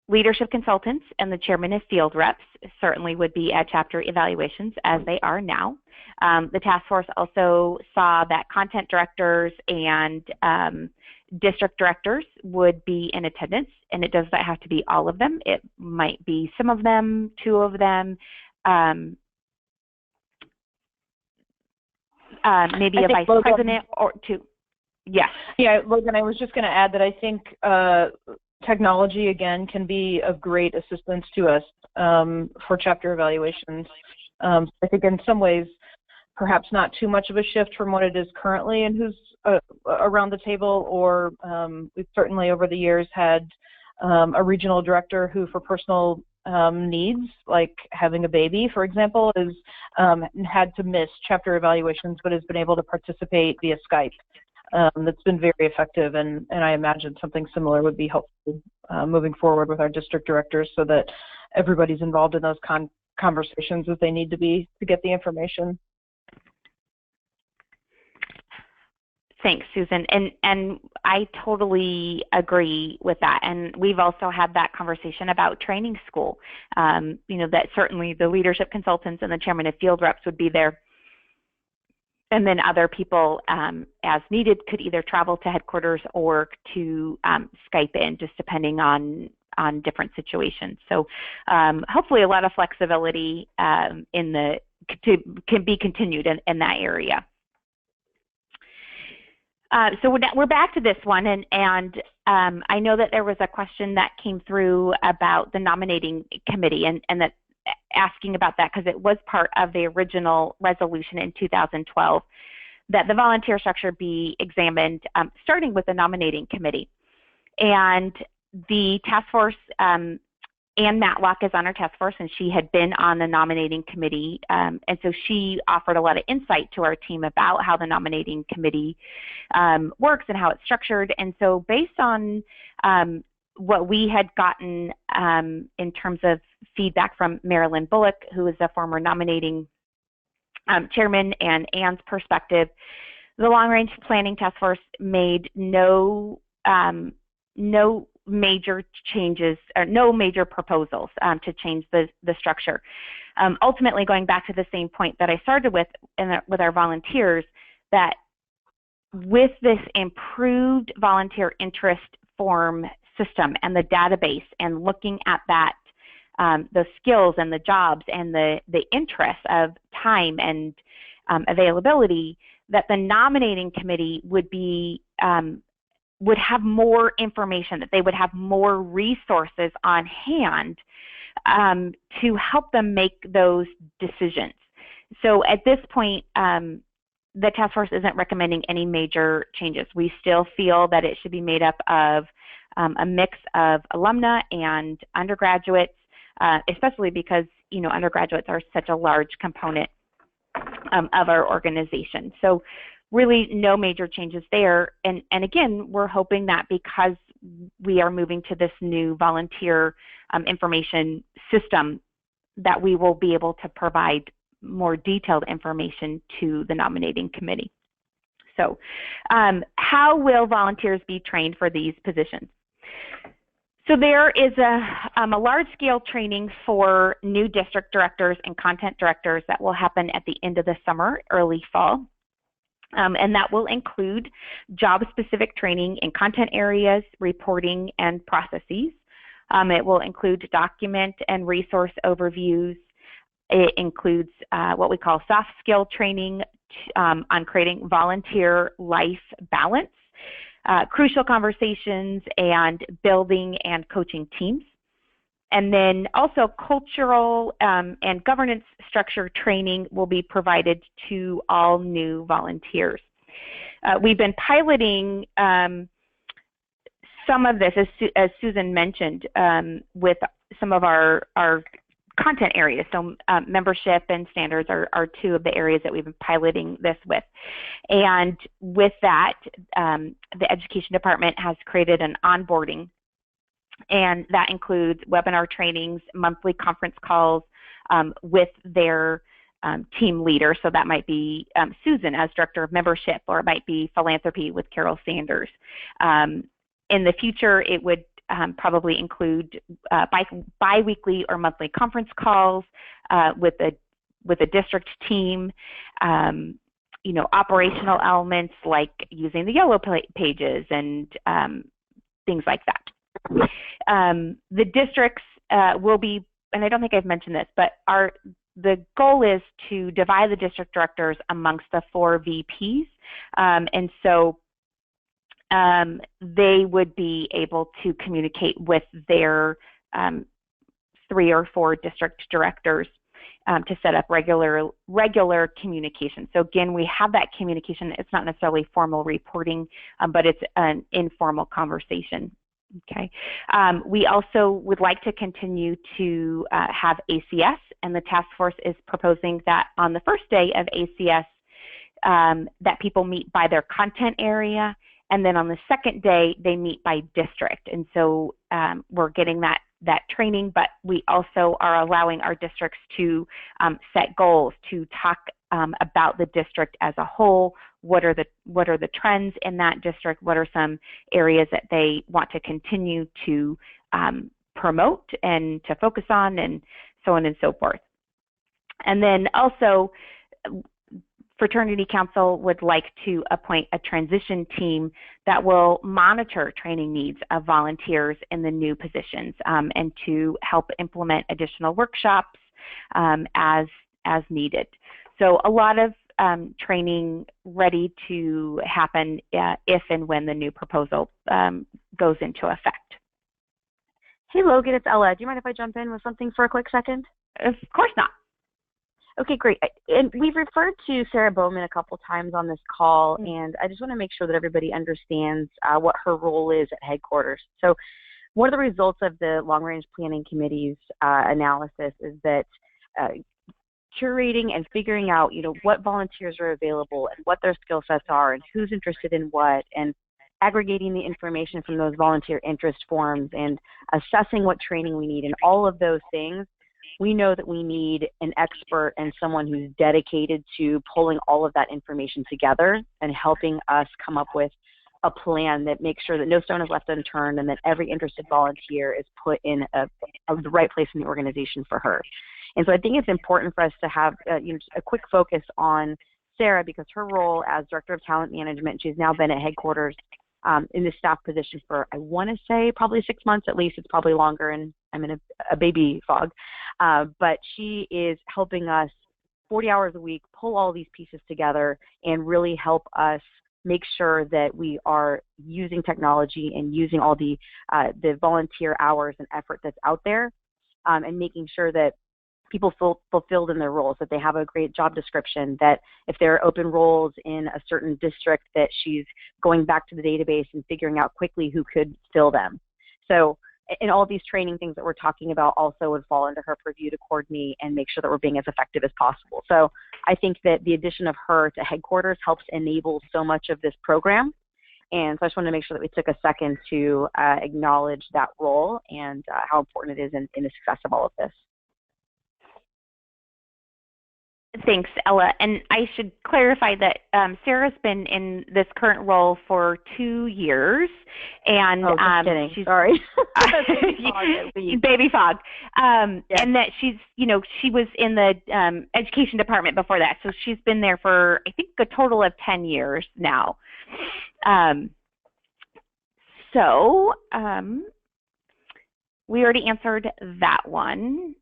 Leadership consultants and the chairman of field reps certainly would be at chapter evaluations, as they are now. The task force also saw that content directors and district directors would be in attendance, and it does not have to be all of them. It might be some of them, two of them, maybe a vice president or two. Yes. Yeah, Logan, I was just going to add that I think technology, again, can be of great assistance to us for chapter evaluations. I think in some ways, perhaps not too much of a shift from what it is currently and who's around the table, or we've certainly over the years had a regional director who, for personal needs, like having a baby, for example, is had to miss chapter evaluations, but has been able to participate via Skype. That's been very effective, and I imagine something similar would be helpful moving forward with our district directors, so that everybody's involved in those conversations as they need to be to get the information. Thanks, Susan. And I totally agree with that. And we've also had that conversation about training school. That certainly the leadership consultants and the chairman of field reps would be there. And then other people, as needed, could either travel to headquarters or to Skype in, just depending on different situations. So hopefully a lot of flexibility can be continued in that area. So we're back to this one, and I know that there was a question that came through about the nominating committee, and that asking about that because it was part of the original resolution in 2012 that the volunteer structure be examined, starting with the nominating committee. And the task force, Ann Matlock is on our task force, and she had been on the nominating committee, and so she offered a lot of insight to our team about how the nominating committee works and how it's structured. And so based on what we had gotten in terms of feedback from Marilyn Bullock, who is a former nominating chairman, and Ann's perspective, the Long Range Planning Task Force made no major changes or no major proposals to change the structure. Ultimately, going back to the same point that I started with with our volunteers, that with this improved volunteer interest form system and the database, and looking at that, the skills and the jobs and the interests of time and availability, that the nominating committee would be would have more information, that they would have more resources on hand to help them make those decisions. So at this point, the task force isn't recommending any major changes. We still feel that it should be made up of a mix of alumna and undergraduates, especially because, you know, undergraduates are such a large component of our organization. So really no major changes there. And again, we're hoping that because we are moving to this new volunteer information system, that we will be able to provide more detailed information to the nominating committee. So how will volunteers be trained for these positions? So there is a large-scale training for new district directors and content directors that will happen at the end of the summer, early fall. And that will include job-specific training in content areas, reporting, and processes. It will include document and resource overviews. It includes what we call soft skill training on creating volunteer life balance, crucial conversations, and building and coaching teams. And then also cultural and governance structure training will be provided to all new volunteers. We've been piloting some of this, as Susan mentioned, with some of our content areas. So membership and standards are two of the areas that we've been piloting this with. And with that, the Education Department has created an onboarding, and that includes webinar trainings, monthly conference calls with their team leader. So that might be Susan as Director of Membership, or it might be Philanthropy with Carol Sanders. In the future, it would probably include bi-weekly or monthly conference calls with a district team, you know, operational elements like using the yellow pages and things like that. The districts will be, and I don't think I've mentioned this, but the goal is to divide the district directors amongst the 4 VPs, and so they would be able to communicate with their 3 or 4 district directors to set up regular communication. So again, we have that communication. It's not necessarily formal reporting, but it's an informal conversation. Okay. We also would like to continue to have ACS, and the task force is proposing that on the first day of ACS, that people meet by their content area, and then on the second day, they meet by district. And so we're getting that training, but we also are allowing our districts to set goals, to talk about the district as a whole. What are the trends in that district? What are some areas that they want to continue to promote and to focus on, and so on and so forth. And then also, Fraternity Council would like to appoint a transition team that will monitor training needs of volunteers in the new positions, and to help implement additional workshops as needed. So a lot of training ready to happen if and when the new proposal goes into effect. Hey Logan, it's Ella. Do you mind if I jump in with something for a quick second? Of course not. Okay, great. And we've referred to Sarah Bowman a couple times on this call, and I just want to make sure that everybody understands what her role is at headquarters. So one of the results of the Long-Range Planning Committee's analysis is that curating and figuring out, you know, what volunteers are available and what their skill sets are and who's interested in what, and aggregating the information from those volunteer interest forms and assessing what training we need and all of those things. We know that we need an expert and someone who's dedicated to pulling all of that information together and helping us come up with a plan that makes sure that no stone is left unturned and that every interested volunteer is put in the right place in the organization for her. And so I think it's important for us to have just a quick focus on Sarah, because her role as Director of Talent Management, she's now been at headquarters in this staff position for, I want to say, probably 6 months at least. It's probably longer, and I'm in a baby fog. But she is helping us 40 hours a week pull all these pieces together and really help us make sure that we are using technology and using all the volunteer hours and effort that's out there, and making sure that people feel fulfilled in their roles, that they have a great job description, that if there are open roles in a certain district, that she's going back to the database and figuring out quickly who could fill them. So, and all these training things that we're talking about also would fall under her purview to coordinate and make sure that we're being as effective as possible. So I think that the addition of her to headquarters helps enable so much of this program. And so I just wanted to make sure that we took a second to acknowledge that role and how important it is in the success of all of this. Thanks, Ella. And I should clarify that Sarah's been in this current role for 2 years. And just kidding. She's, sorry. Baby fog. Yes. And that she's, she was in the education department before that. So she's been there for, I think, a total of 10 years now. We already answered that one.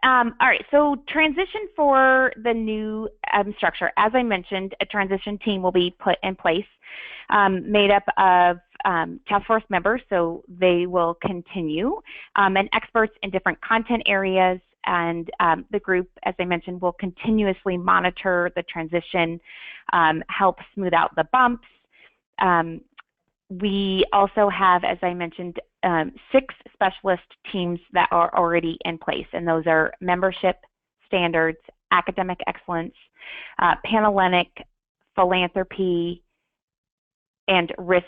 All right, so transition for the new structure. As I mentioned, a transition team will be put in place, made up of task force members, so they will continue, and experts in different content areas. And the group, as I mentioned, will continuously monitor the transition, help smooth out the bumps. We also have, as I mentioned, 6 specialist teams that are already in place, and those are membership, standards, academic excellence, Panhellenic, philanthropy, and risk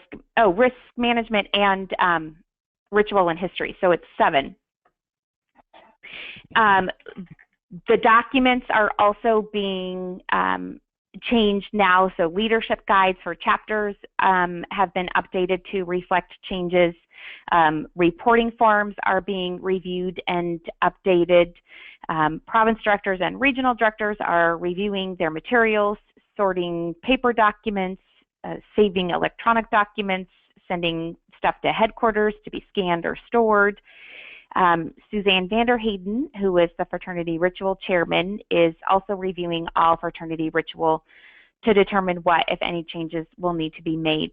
management, and ritual and history. So it's 7. The documents are also being changed now, so leadership guides for chapters have been updated to reflect changes. Reporting forms are being reviewed and updated. Province directors and regional directors are reviewing their materials, sorting paper documents, saving electronic documents, sending stuff to headquarters to be scanned or stored. Suzanne Vanderheyden, who is the fraternity ritual chairman, is also reviewing all fraternity ritual to determine what, if any, changes will need to be made.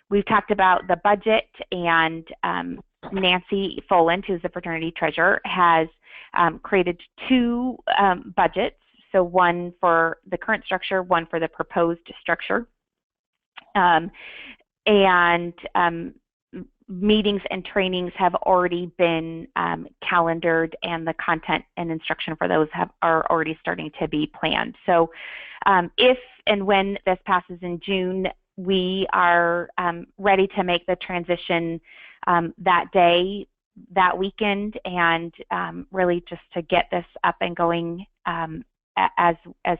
We've talked about the budget, and Nancy Foland, who's the fraternity treasurer, has created 2 budgets, so one for the current structure, one for the proposed structure. Meetings and trainings have already been calendared, and the content and instruction for those are already starting to be planned. So if and when this passes in June, we are ready to make the transition that day, that weekend, and really just to get this up and going as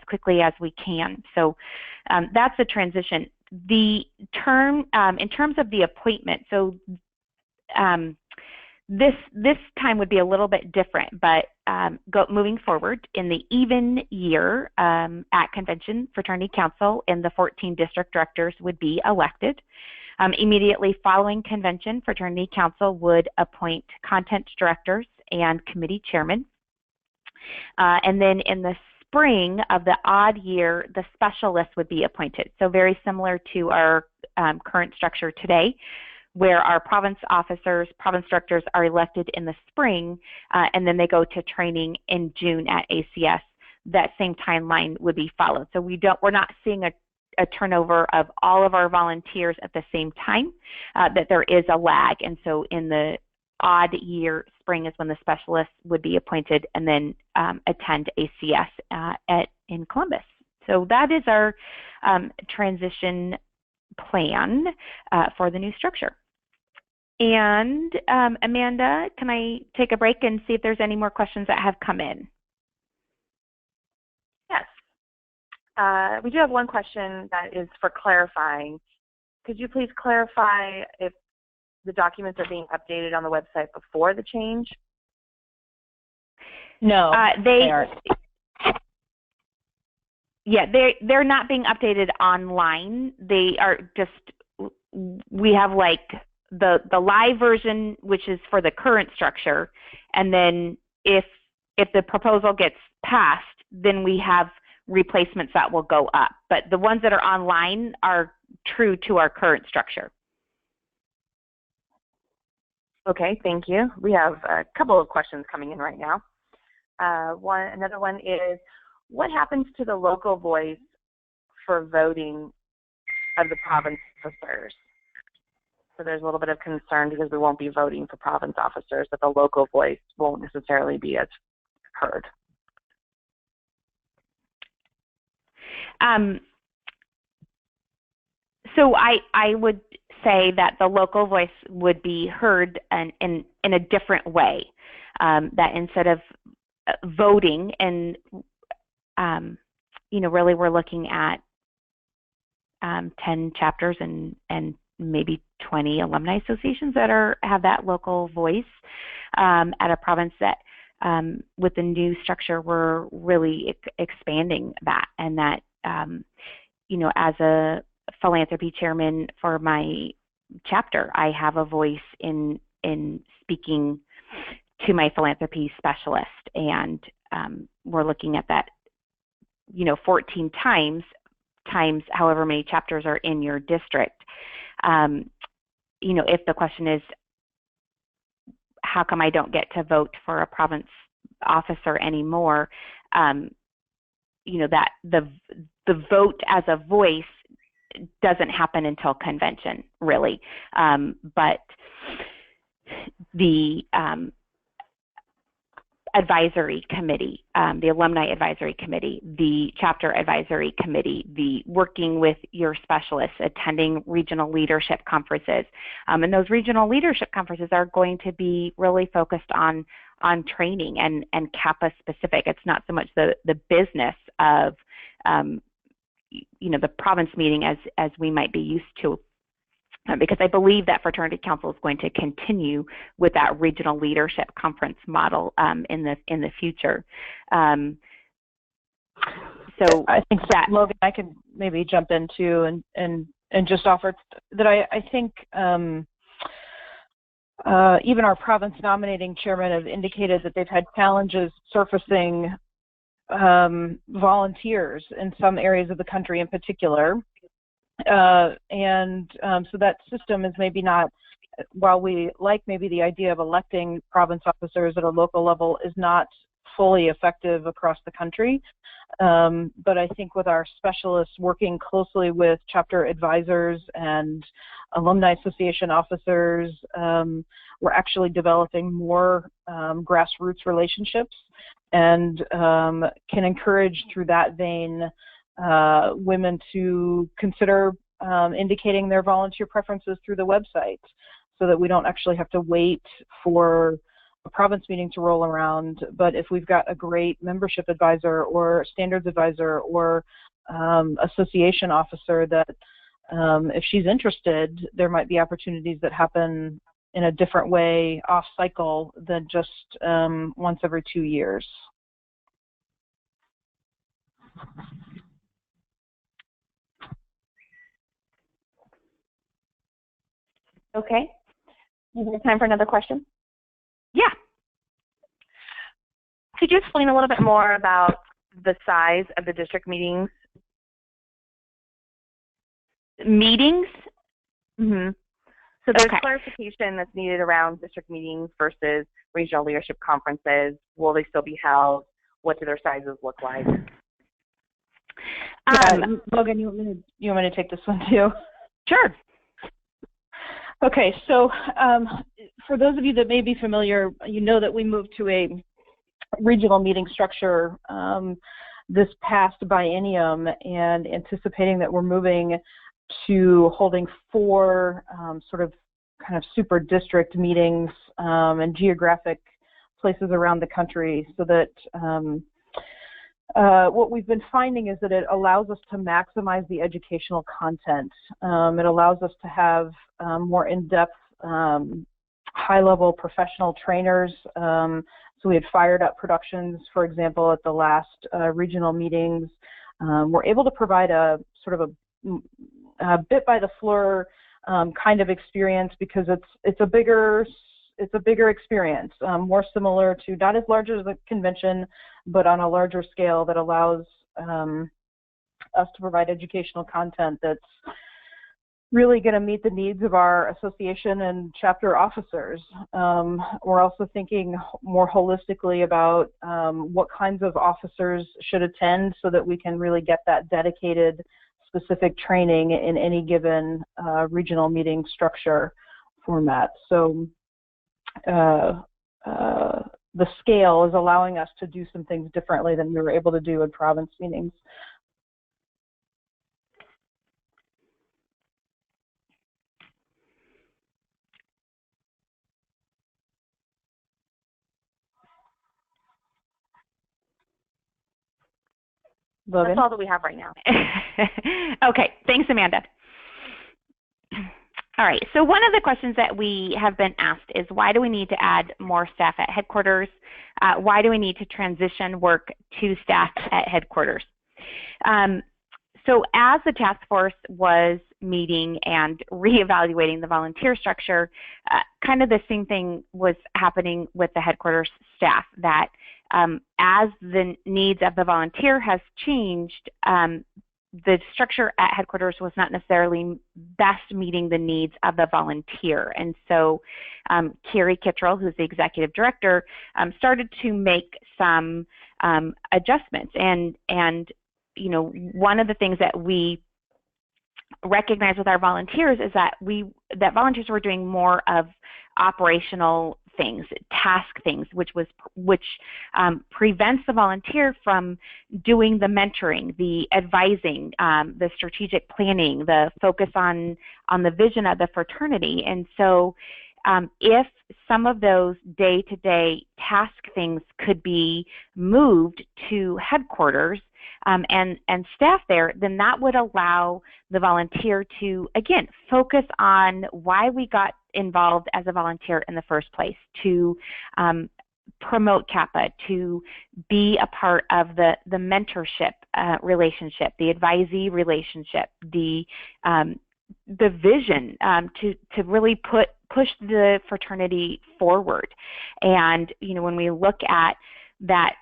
quickly as we can. So that's the transition. The term, in terms of the appointment, so this time would be a little bit different, but moving forward in the even year at convention, Fraternity Council and the 14 district directors would be elected. Immediately following convention, Fraternity Council would appoint content directors and committee chairmen. And then in the spring of the odd year, the specialists would be appointed. So very similar to our current structure today, where our province officers, province directors are elected in the spring, and then they go to training in June at ACS. That same timeline would be followed. So we're not seeing a turnover of all of our volunteers at the same time, that there is a lag. And so in the odd year, spring is when the specialists would be appointed and then attend ACS in Columbus. So that is our transition plan for the new structure. And Amanda, can I take a break and see if there's any more questions that have come in? Yes. We do have one question that is for clarifying. Could you please clarify if the documents are being updated on the website before the change? No, they aren't. Yeah, they're not being updated online. They are just, we have like the live version, which is for the current structure, and then if the proposal gets passed, then we have replacements that will go up. But the ones that are online are true to our current structure. Okay, thank you. We have a couple of questions coming in right now. Another one is, what happens to the local voice for voting of the province officers? So there's a little bit of concern because we won't be voting for province officers, that the local voice won't necessarily be as heard. So I would say that the local voice would be heard in a different way, that instead of voting and, really we're looking at 10 chapters and maybe 20 alumni associations that have that local voice at a province, that with the new structure we're really expanding that, and that as a philanthropy chairman for my chapter, I have a voice in speaking to my philanthropy specialist, and we're looking at that 14 times however many chapters are in your district. If the question is, how come I don't get to vote for a province officer anymore, that the vote as a voice doesn't happen until convention, really. But the advisory committee, the alumni advisory committee, the chapter advisory committee, the working with your specialists, attending regional leadership conferences. And those regional leadership conferences are going to be really focused on training and Kappa specific. It's not so much the business of the province meeting as we might be used to, because I believe that Fraternity Council is going to continue with that regional leadership conference model in the future. So I think that, Logan, I could maybe jump in too and just offer that I think even our province nominating chairmen have indicated that they've had challenges surfacing volunteers in some areas of the country in particular. So that system is maybe not, while we like maybe the idea of electing province officers at a local level, is not fully effective across the country. But I think with our specialists working closely with chapter advisors and alumni association officers, we're actually developing more grassroots relationships, and can encourage through that vein women to consider indicating their volunteer preferences through the website, so that we don't actually have to wait for a province meeting to roll around. But if we've got a great membership advisor or standards advisor or association officer that if she's interested, there might be opportunities that happen in a different way off cycle than just once every 2 years. Okay. Is there time for another question? Yeah. Could you explain a little bit more about the size of the district meetings? Meetings? Mm-hmm. So there's clarification that's needed around district meetings versus regional leadership conferences. Will they still be held? What do their sizes look like? Logan, you want me to take this one too? Sure. Okay, so for those of you that may be familiar, you know that we moved to a regional meeting structure this past biennium, and anticipating that we're moving to holding 4 sort of kind of super district meetings and geographic places around the country, so that what we've been finding is that it allows us to maximize the educational content. It allows us to have more in-depth, high-level professional trainers. So we had fired up productions, for example, at the last regional meetings. We're able to provide a sort of a bit by the floor kind of experience, because it's a bigger experience, more similar to, not as large as a convention, but on a larger scale, that allows us to provide educational content that's really going to meet the needs of our association and chapter officers. We're also thinking more holistically about what kinds of officers should attend so that we can really get that dedicated, specific training in any given regional meeting structure format. So the scale is allowing us to do some things differently than we were able to do in province meetings. Logan? That's all that we have right now. Okay, thanks, Amanda. All right, so one of the questions that we have been asked is, why do we need to add more staff at headquarters? Why do we need to transition work to staff at headquarters? So as the task force was meeting and reevaluating the volunteer structure, kind of the same thing was happening with the headquarters staff, that as the needs of the volunteer has changed, the structure at headquarters was not necessarily best meeting the needs of the volunteer. And so Carrie Kittrell, who's the executive director, started to make some adjustments. And you know, one of the things that we recognize with our volunteers is that volunteers were doing more of operational things, task things, which prevents the volunteer from doing the mentoring, the advising, the strategic planning, the focus on the vision of the fraternity. And so if some of those day-to-day task things could be moved to headquarters and staff there, then that would allow the volunteer to, again, focus on why we got involved as a volunteer in the first place, to promote Kappa, to be a part of the mentorship relationship, the advisee relationship, the vision, to really push the fraternity forward. And you know, when we look at that,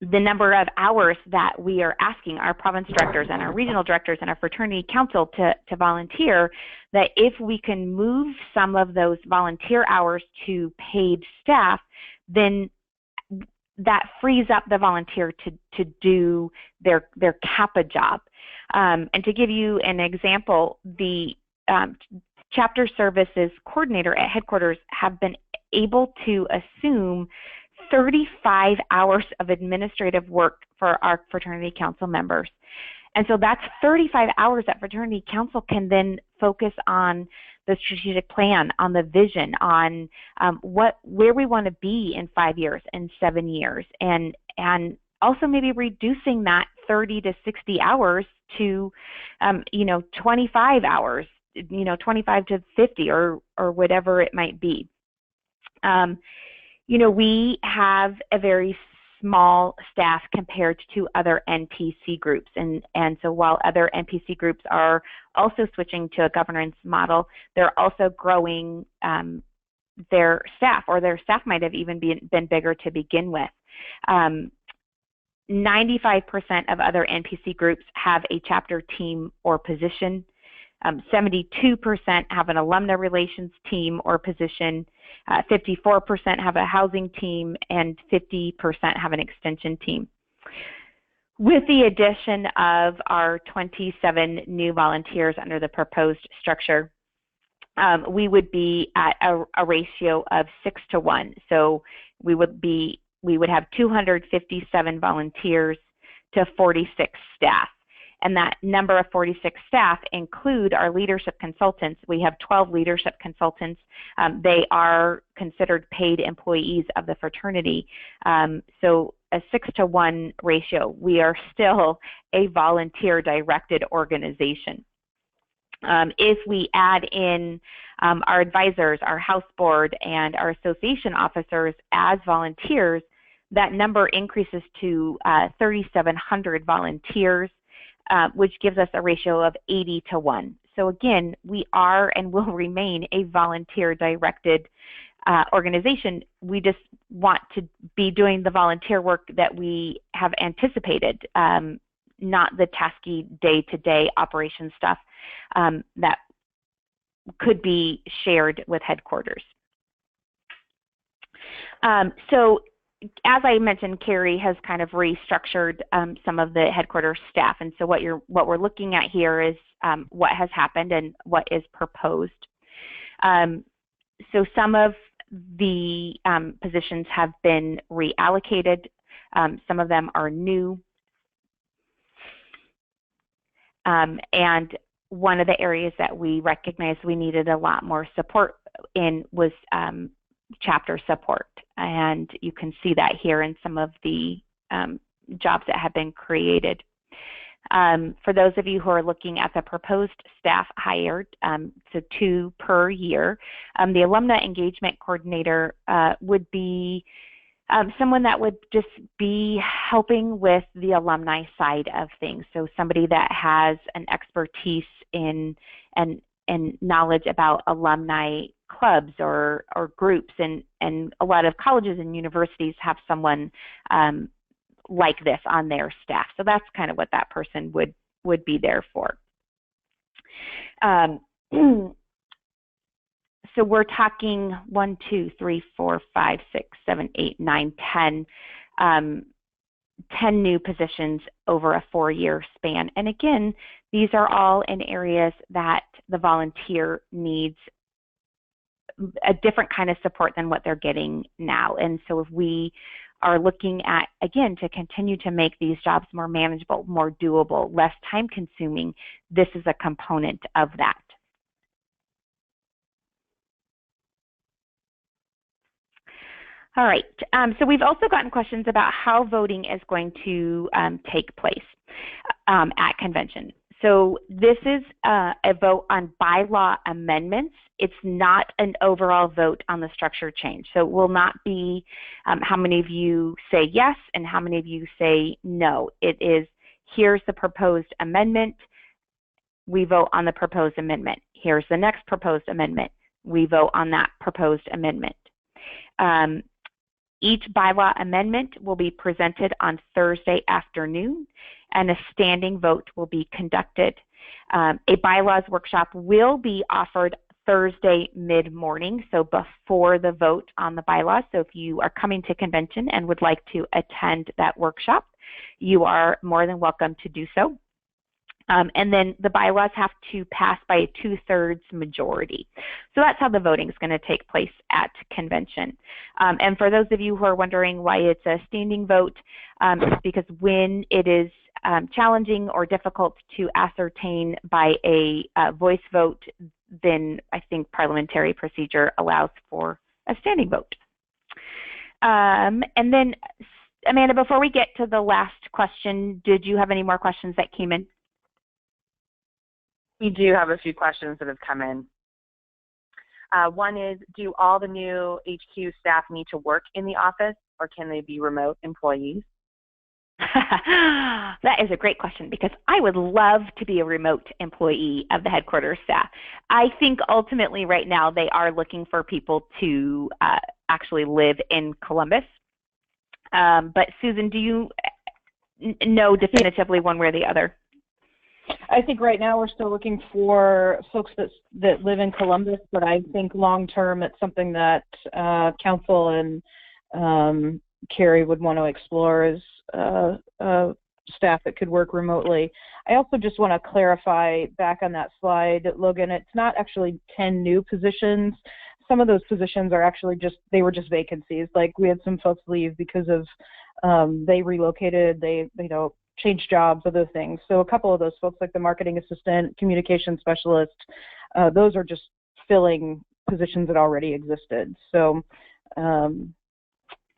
the number of hours that we are asking our province directors and our regional directors and our fraternity council to volunteer, that if we can move some of those volunteer hours to paid staff, then that frees up the volunteer to do their Kappa job. And to give you an example, the chapter services coordinator at headquarters have been able to assume 35 hours of administrative work for our fraternity council members. And so that's 35 hours that fraternity council can then focus on the strategic plan, on the vision, on where we want to be in 5 years and 7 years, and also maybe reducing that 30 to 60 hours to 25 hours, 25 to 50 or whatever it might be. We have a very small staff compared to other NPC groups. And so while other NPC groups are also switching to a governance model, they're also growing their staff, or their staff might have even been bigger to begin with. 95% of other NPC groups have a chapter team or position. 72% have an alumni relations team or position. 54% have a housing team, and 50% have an extension team. With the addition of our 27 new volunteers under the proposed structure, we would be at a ratio of 6 to 1. So we would have 257 volunteers to 46 staff. And that number of 46 staff include our leadership consultants. We have 12 leadership consultants. They are considered paid employees of the fraternity. So a 6 to 1 ratio. We are still a volunteer-directed organization. If we add in our advisors, our house board, and our association officers as volunteers, that number increases to 3,700 volunteers. Which gives us a ratio of 80 to 1. So again, we are and will remain a volunteer-directed organization. We just want to be doing the volunteer work that we have anticipated. not the tasky day-to-day operation stuff that could be shared with headquarters. So as I mentioned, Carrie has kind of restructured some of the headquarters staff, and so what we're looking at here is what has happened and what is proposed. So some of the positions have been reallocated. Some of them are new. And one of the areas that we recognized we needed a lot more support in was chapter support. And you can see that here in some of the jobs that have been created. For those of you who are looking at the proposed staff hired, so 2 per year, the alumni engagement coordinator would be someone that would just be helping with the alumni side of things. So somebody that has an expertise in and knowledge about alumni clubs or groups, and a lot of colleges and universities have someone like this on their staff. So that's kind of what that person would be there for. So we're talking 1, 2, 3, 4, 5, 6, 7, 8, 9, 10 new positions over a 4-year span. And again, these are all in areas that the volunteer needs a different kind of support than what they're getting now. And so if we are looking at, again, to continue to make these jobs more manageable, more doable, less time consuming, this is a component of that. All right, so we've also gotten questions about how voting is going to take place at convention. So this is a vote on bylaw amendments. It's not an overall vote on the structure change. So it will not be how many of you say yes and how many of you say no. It is, here's the proposed amendment. We vote on the proposed amendment. Here's the next proposed amendment. We vote on that proposed amendment. Each bylaw amendment will be presented on Thursday afternoon, and a standing vote will be conducted. A bylaws workshop will be offered Thursday mid-morning, so before the vote on the bylaws. So if you are coming to convention and would like to attend that workshop, you are more than welcome to do so. And then the bylaws have to pass by a 2/3 majority. So that's how the voting is going to take place at convention. And for those of you who are wondering why it's a standing vote, it's because when it is challenging or difficult to ascertain by a voice vote, then I think parliamentary procedure allows for a standing vote. And then, Amanda, before we get to the last question, did you have any more questions that came in? We do have a few questions that have come in. One is, do all the new HQ staff need to work in the office, or can they be remote employees? That is a great question, because I would love to be a remote employee of the headquarters staff. I think ultimately right now they are looking for people to actually live in Columbus. But Susan, do you know definitively one way or the other? I think right now we're still looking for folks that live in Columbus, but I think long term it's something that council and Carrie would want to explore as staff that could work remotely. I also just want to clarify back on that slide, Logan, it's not actually 10 new positions. Some of those positions are actually they were just vacancies. Like we had some folks leave because of they relocated, they changed jobs, other things. So a couple of those folks, like the marketing assistant, communication specialist, those are just filling positions that already existed. So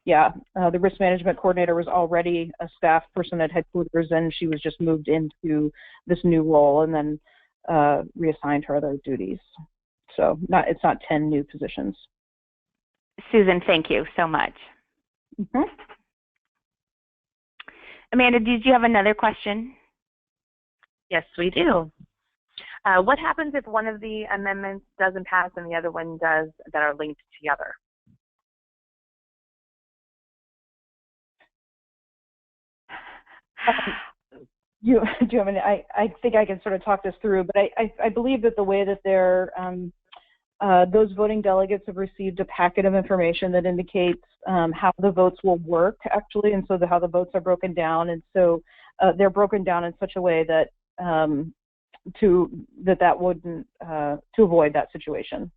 yeah, the risk management coordinator was already a staff person at headquarters, and she was just moved into this new role and then reassigned her other duties. So it's not 10 new positions. Susan, thank you so much. Mm-hmm. Amanda, did you have another question? Yes, we do. What happens if one of the amendments doesn't pass and the other one does, that are linked together? do you want me to, I think I can sort of talk this through, but I believe that the way that they're, those voting delegates have received a packet of information that indicates how the votes will work, actually, and so how the votes are broken down, and so they're broken down in such a way that that wouldn't to avoid that situation.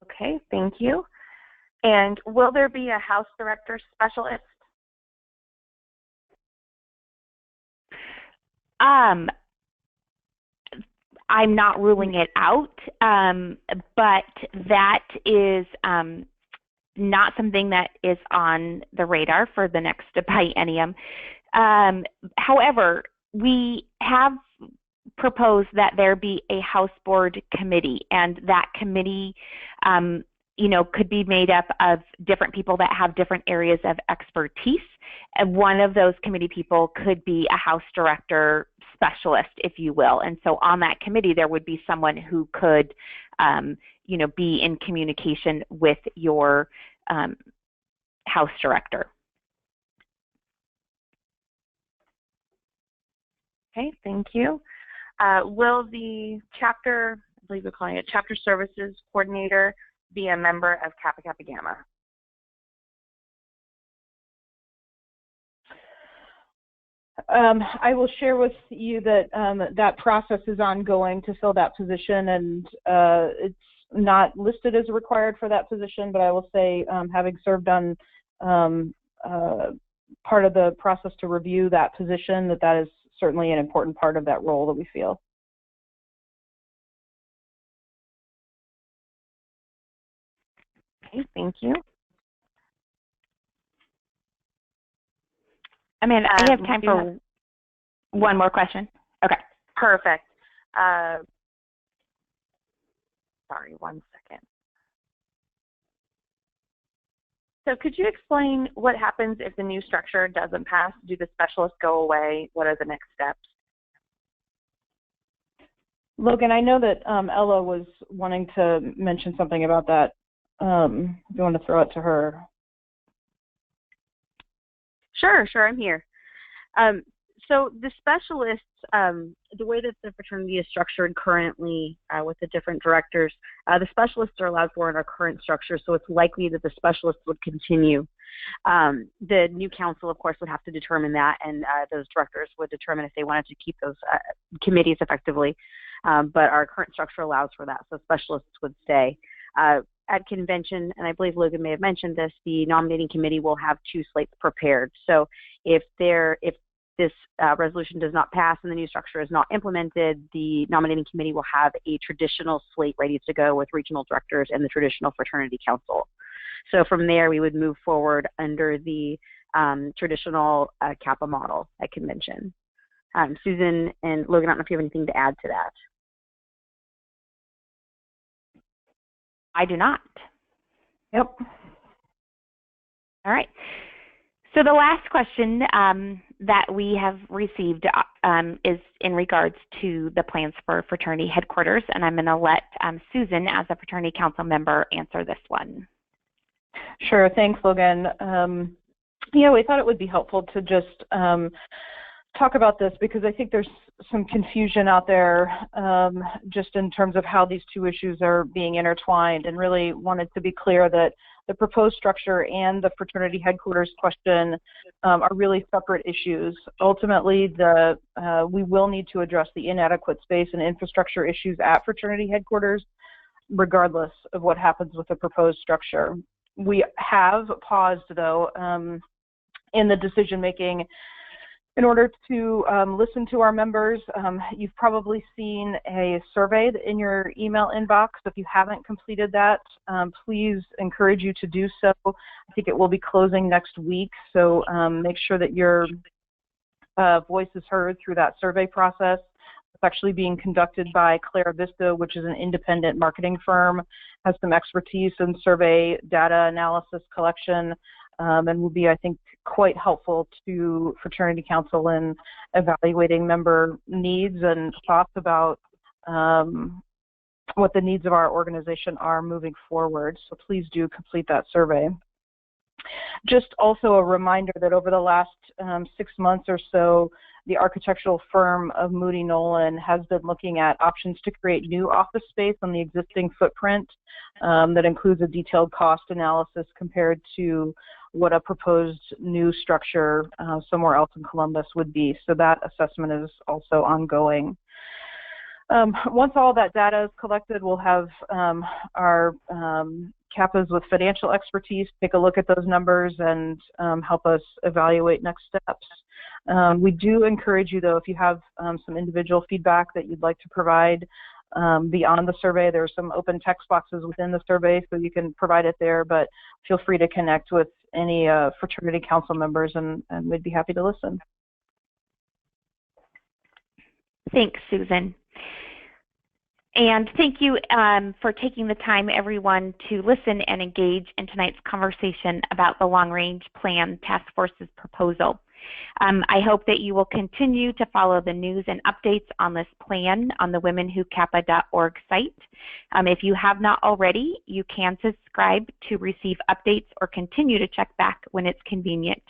Okay, thank you. And will there be a House Director Specialist? I'm not ruling it out, but that is not something that is on the radar for the next biennium. However, we have proposed that there be a House Board committee, and that committee could be made up of different people that have different areas of expertise. And one of those committee people could be a House Director Specialist, if you will. And so on that committee, there would be someone who could, be in communication with your House Director. Okay, thank you. Will the chapter, I believe we're calling it Chapter Services Coordinator, be a member of Kappa Kappa Gamma? I will share with you that that process is ongoing to fill that position, and it's not listed as required for that position, but I will say, having served on part of the process to review that position, that is certainly an important part of that role that we feel. Okay, thank you. Amanda, I have time for one more question. Okay. Perfect. Sorry, 1 second. So could you explain what happens if the new structure doesn't pass? Do the specialists go away? What are the next steps? Logan, I know that Ella was wanting to mention something about that. Do you want to throw it to her? Sure, I'm here. So the specialists, the way that the fraternity is structured currently with the different directors, the specialists are allowed for in our current structure, so it's likely that the specialists would continue. The new council, of course, would have to determine that, and those directors would determine if they wanted to keep those committees effectively, but our current structure allows for that, so specialists would stay. At convention, and I believe Logan may have mentioned this, the nominating committee will have 2 slates prepared. So if this resolution does not pass and the new structure is not implemented, the nominating committee will have a traditional slate ready to go with regional directors and the traditional fraternity council. So from there, we would move forward under the traditional Kappa model at convention. Susan and Logan, I don't know if you have anything to add to that. I do not. Yep. All right. So the last question that we have received is in regards to the plans for fraternity headquarters, and I'm going to let Susan, as a fraternity council member, answer this one. Sure. Thanks, Logan. Yeah, we thought it would be helpful to just talk about this because I think there's some confusion out there just in terms of how these 2 issues are being intertwined, and really wanted to be clear that the proposed structure and the fraternity headquarters question are really separate issues. Ultimately, we will need to address the inadequate space and infrastructure issues at fraternity headquarters, regardless of what happens with the proposed structure. We have paused, though, in the decision-making in order to listen to our members. You've probably seen a survey in your email inbox. If you haven't completed that, please encourage you to do so. I think it will be closing next week, so make sure that your voice is heard through that survey process. It's actually being conducted by Clara Vista, which is an independent marketing firm, has some expertise in survey data analysis collection, and will be, I think, quite helpful to Fraternity Council in evaluating member needs and thoughts about what the needs of our organization are moving forward. So please do complete that survey. Just also a reminder that over the last 6 months or so, the architectural firm of Moody Nolan has been looking at options to create new office space on the existing footprint that includes a detailed cost analysis compared to what a proposed new structure somewhere else in Columbus would be. So that assessment is also ongoing. Once all that data is collected, we'll have our Kappas with financial expertise take a look at those numbers and help us evaluate next steps. We do encourage you, though, if you have some individual feedback that you'd like to provide beyond the survey, there are some open text boxes within the survey, so you can provide it there, but feel free to connect with any Fraternity Council members, and we'd be happy to listen. Thanks, Susan. And thank you for taking the time, everyone, to listen and engage in tonight's conversation about the Long Range Plan Task Force's proposal. I hope that you will continue to follow the news and updates on this plan on the womenwhokappa.org site. If you have not already, you can subscribe to receive updates or continue to check back when it's convenient.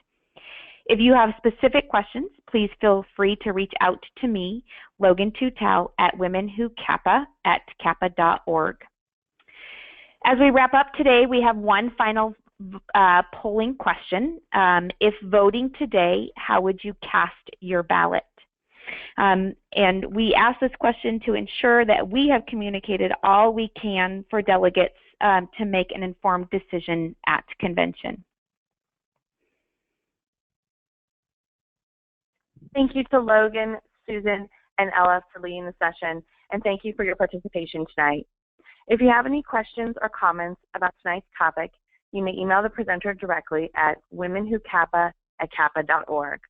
If you have specific questions, please feel free to reach out to me, Logan Tutel, at womenwhokappa@kappa.org. As we wrap up today, we have one final polling question. If voting today, how would you cast your ballot? And we ask this question to ensure that we have communicated all we can for delegates to make an informed decision at convention. Thank you to Logan, Susan, and Ella for leading the session, and thank you for your participation tonight. If you have any questions or comments about tonight's topic, you may email the presenter directly at womenwhokappa@kappa.org.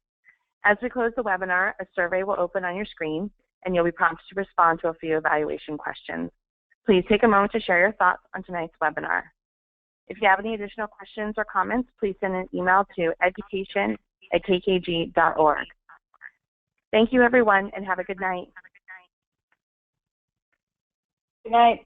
As we close the webinar, a survey will open on your screen, and you'll be prompted to respond to a few evaluation questions. Please take a moment to share your thoughts on tonight's webinar. If you have any additional questions or comments, please send an email to education@kkg.org. Thank you, everyone, and have a good night. Good night.